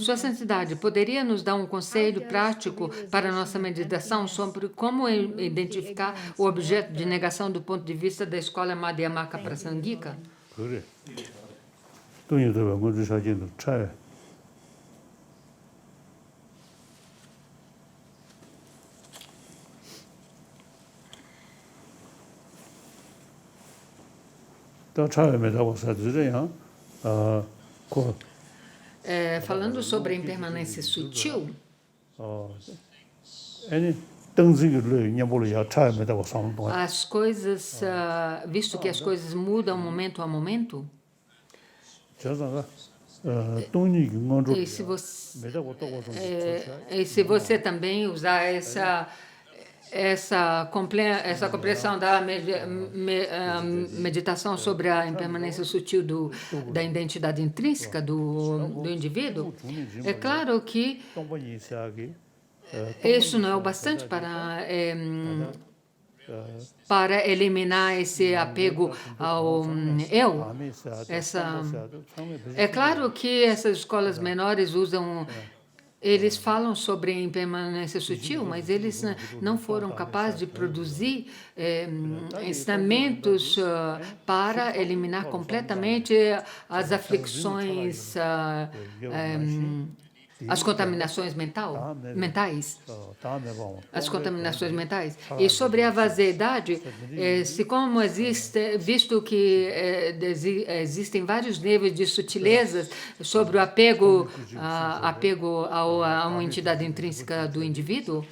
Sua Santidade, poderia nos dar um conselho prático para a nossa meditação sobre como identificar o objeto de negação do ponto de vista da escola Madhyamaka Prasangika? 그래. 동의도 원고주 사진도 차에. 또 차에다고 사주래요. Falando sobre a impermanência sutil, 아니 등지를 냐볼이야 차에다고 사는 동안. as coisas, visto que as coisas mudam momento a momento, 저자가 동의 근거로 e se você, 매다고 또 e se você também usar essa compreensão da meditação sobre a impermanência sutil da identidade intrínseca do indivíduo, é claro que 동번이 시작이 isso não é o bastante para eliminar esse apego ao eu. É claro que essas escolas menores eles falam sobre a impermanência sutil, mas eles não foram capazes de produzir ensinamentos para eliminar completamente as aflições, as contaminações mentais. As contaminações mentais. E sobre a vaziedade, visto que existem vários níveis de sutilezas sobre o apego a uma entidade intrínseca do indivíduo,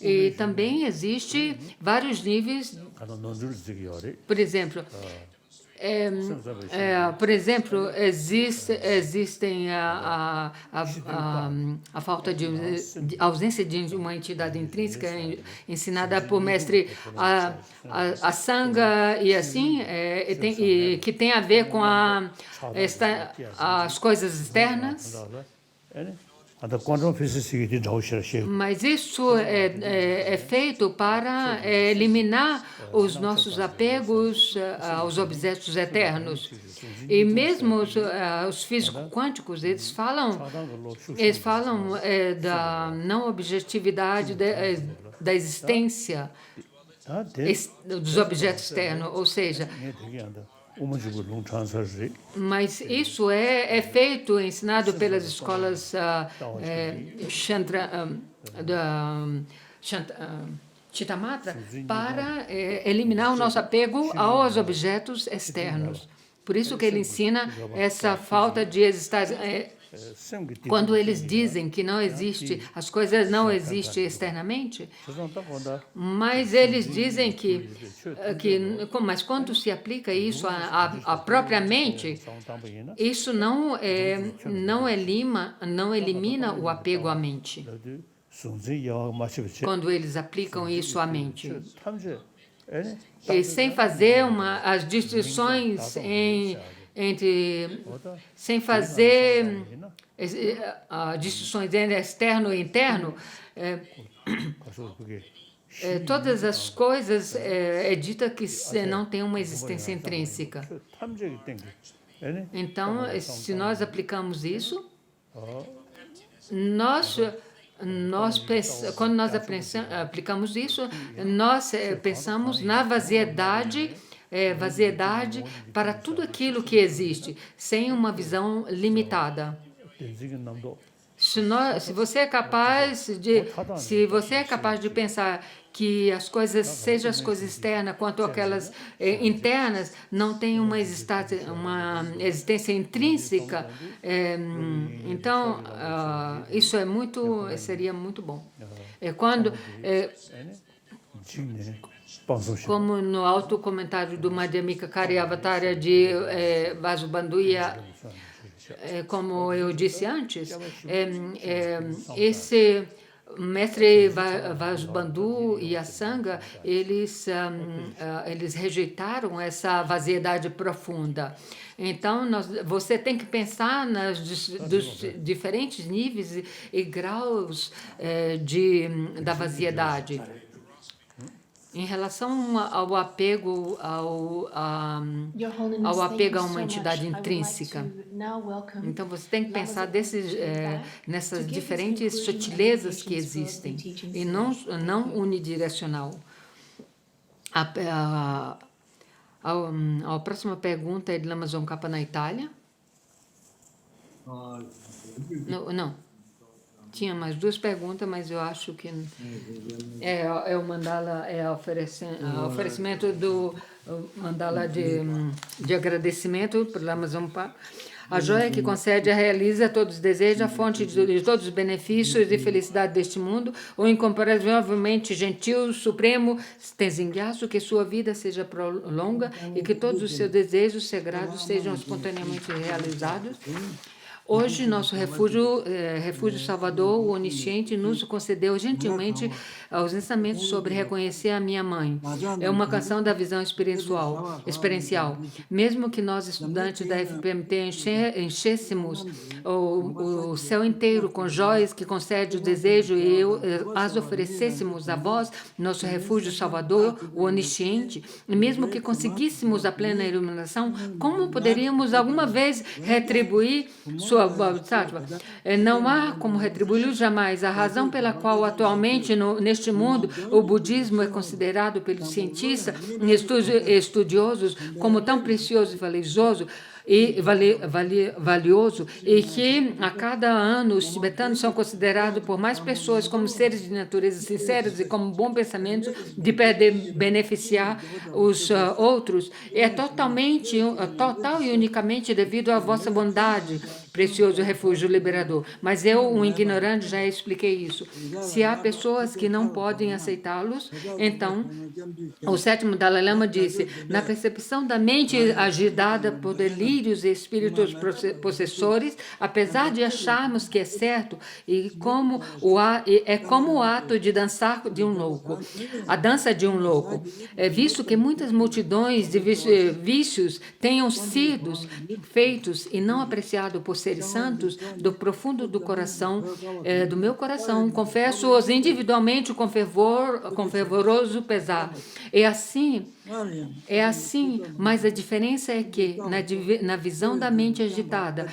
e também existe vários níveis, por exemplo, existem a falta de ausência de uma entidade intrínseca ensinada por mestre a Sangha e assim, que tem a ver com as coisas externas. Mas isso é feito para eliminar os nossos apegos aos objetos eternos. E mesmo os físicos quânticos, eles falam da não objetividade da existência dos objetos externos, ou seja, mas isso é feito, ensinado pelas escolas Chittamatra para eliminar o nosso apego aos objetos externos. Por isso que ele ensina essa falta de existência. Quando eles dizem que não existe, as coisas não existem externamente, mas eles dizem mas quando se aplica isso à própria mente, isso não elimina o apego à mente. Quando eles aplicam isso à mente. E sem fazer as distinções sem fazer distinções entre externo e interno, todas as coisas é dita que não tem uma existência intrínseca. Então, se nós aplicamos isso, quando nós aplicamos isso, nós pensamos na vaziedade para tudo aquilo que existe, sem uma visão limitada. Se você é capaz de pensar que as coisas, seja as coisas externas quanto aquelas internas, não têm uma existência intrínseca, então isso seria muito bom. 방송실 Como no alto comentário do Madhyamika Karyavatara de Vasubandhuya, como eu disse antes, esse mestre Vasubandhu e a Sangha, eles rejeitaram essa vaziedade profunda. Então, você tem que pensar dos diferentes níveis e graus da vaziedade. Em relação ao apego a uma entidade intrínseca. Então, você tem que pensar nessas diferentes sutilezas que existem e não unidirecional. A próxima pergunta é de Lama Tsongkhapa na Itália. Não. Tinha mais duas perguntas, mas eu acho que é o mandala, o oferecimento do mandala de agradecimento para Lama Tsongkhapa. A joia que concede e realiza todos os desejos, a fonte de todos os benefícios e felicidade deste mundo, o incomparavelmente gentil, supremo Tenzin Gyatso, que sua vida seja longa e que todos os seus desejos sagrados sejam espontaneamente realizados. Hoje, nosso refúgio Salvador, o Onisciente, nos concedeu gentilmente os ensinamentos sobre reconhecer a minha mãe. É uma canção da visão experiencial. Mesmo que nós, estudantes da FPMT, enchêssemos o céu inteiro com joias que concede o desejo e as oferecêssemos a vós, nosso refúgio Salvador, o Onisciente, e mesmo que conseguíssemos a plena iluminação, como poderíamos alguma vez retribuir sua Bodhisattva? Não há como retribuí-lo jamais. A razão pela qual atualmente neste mundo o budismo é considerado pelos cientistas e estudiosos como tão precioso e valioso e que a cada ano os tibetanos são considerados por mais pessoas como seres de natureza sinceros e como bom pensamento de beneficiar os outros, é total e unicamente devido à vossa bondade, precioso refúgio liberador. Mas eu, um ignorante, já expliquei isso. Se há pessoas que não podem aceitá-los, então, o sétimo Dalai Lama disse, na percepção da mente agitada por delírios e espíritos possessores, apesar de acharmos que é certo, como o ato de dançar de um louco, a dança de um louco. Visto que muitas multidões de vícios tenham sido feitos e não apreciados por seres santos, do profundo do coração, do meu coração, confesso-os individualmente com fervoroso pesar. É assim, mas a diferença é que, na visão da mente agitada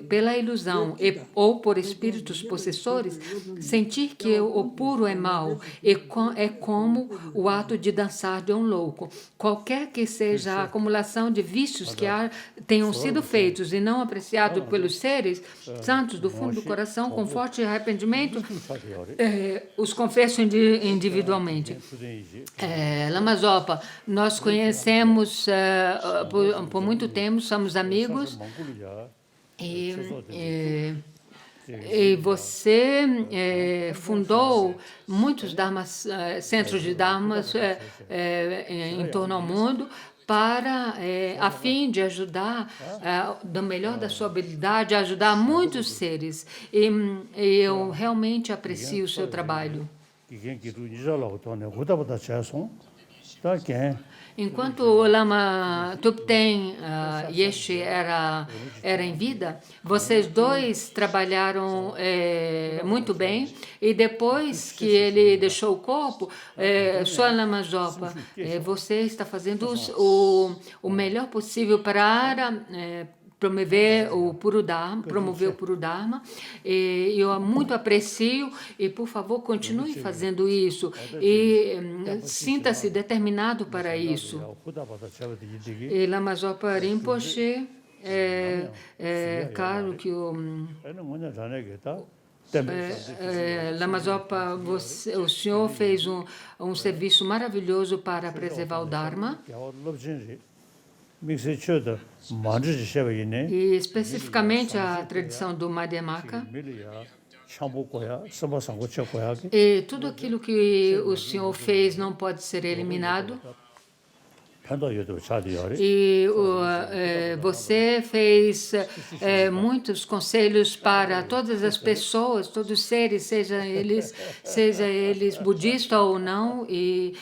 pela ilusão ou por espíritos possessores, sentir que o puro é mau é como o ato de dançar de um louco. Qualquer que seja a acumulação de vícios que tenham sido feitos e não apreciados pelos seres santos do fundo do coração, com forte arrependimento, os confesso individualmente. Lama Zopa, nós conhecemos por muito tempo, somos amigos, e você fundou muitos centros de dharmas em torno ao mundo, a fim de ajudar, do melhor da sua habilidade, a ajudar muitos seres. E eu realmente aprecio o seu trabalho. Enquanto o Lama Thupten Yeshe era em vida, vocês dois trabalharam muito bem, e depois que ele deixou o corpo, só Lama Zopa, você está fazendo o melhor possível para promover o Puro Dharma, e eu muito aprecio, e por favor continue fazendo isso, e sinta-se determinado para isso. E Lama Zopa Rinpoche, claro que Lama Zopa, o senhor fez um serviço maravilhoso para preservar o Dharma. E especificamente a tradição do Madhyamaka, 참고 고야 서버상 고쳐 고야기 E tudo aquilo que o senhor fez não pode ser eliminado. 편도여도 자디요리 E você fez muitos conselhos para todas as pessoas, todos os seres, seja eles budistas ou não, e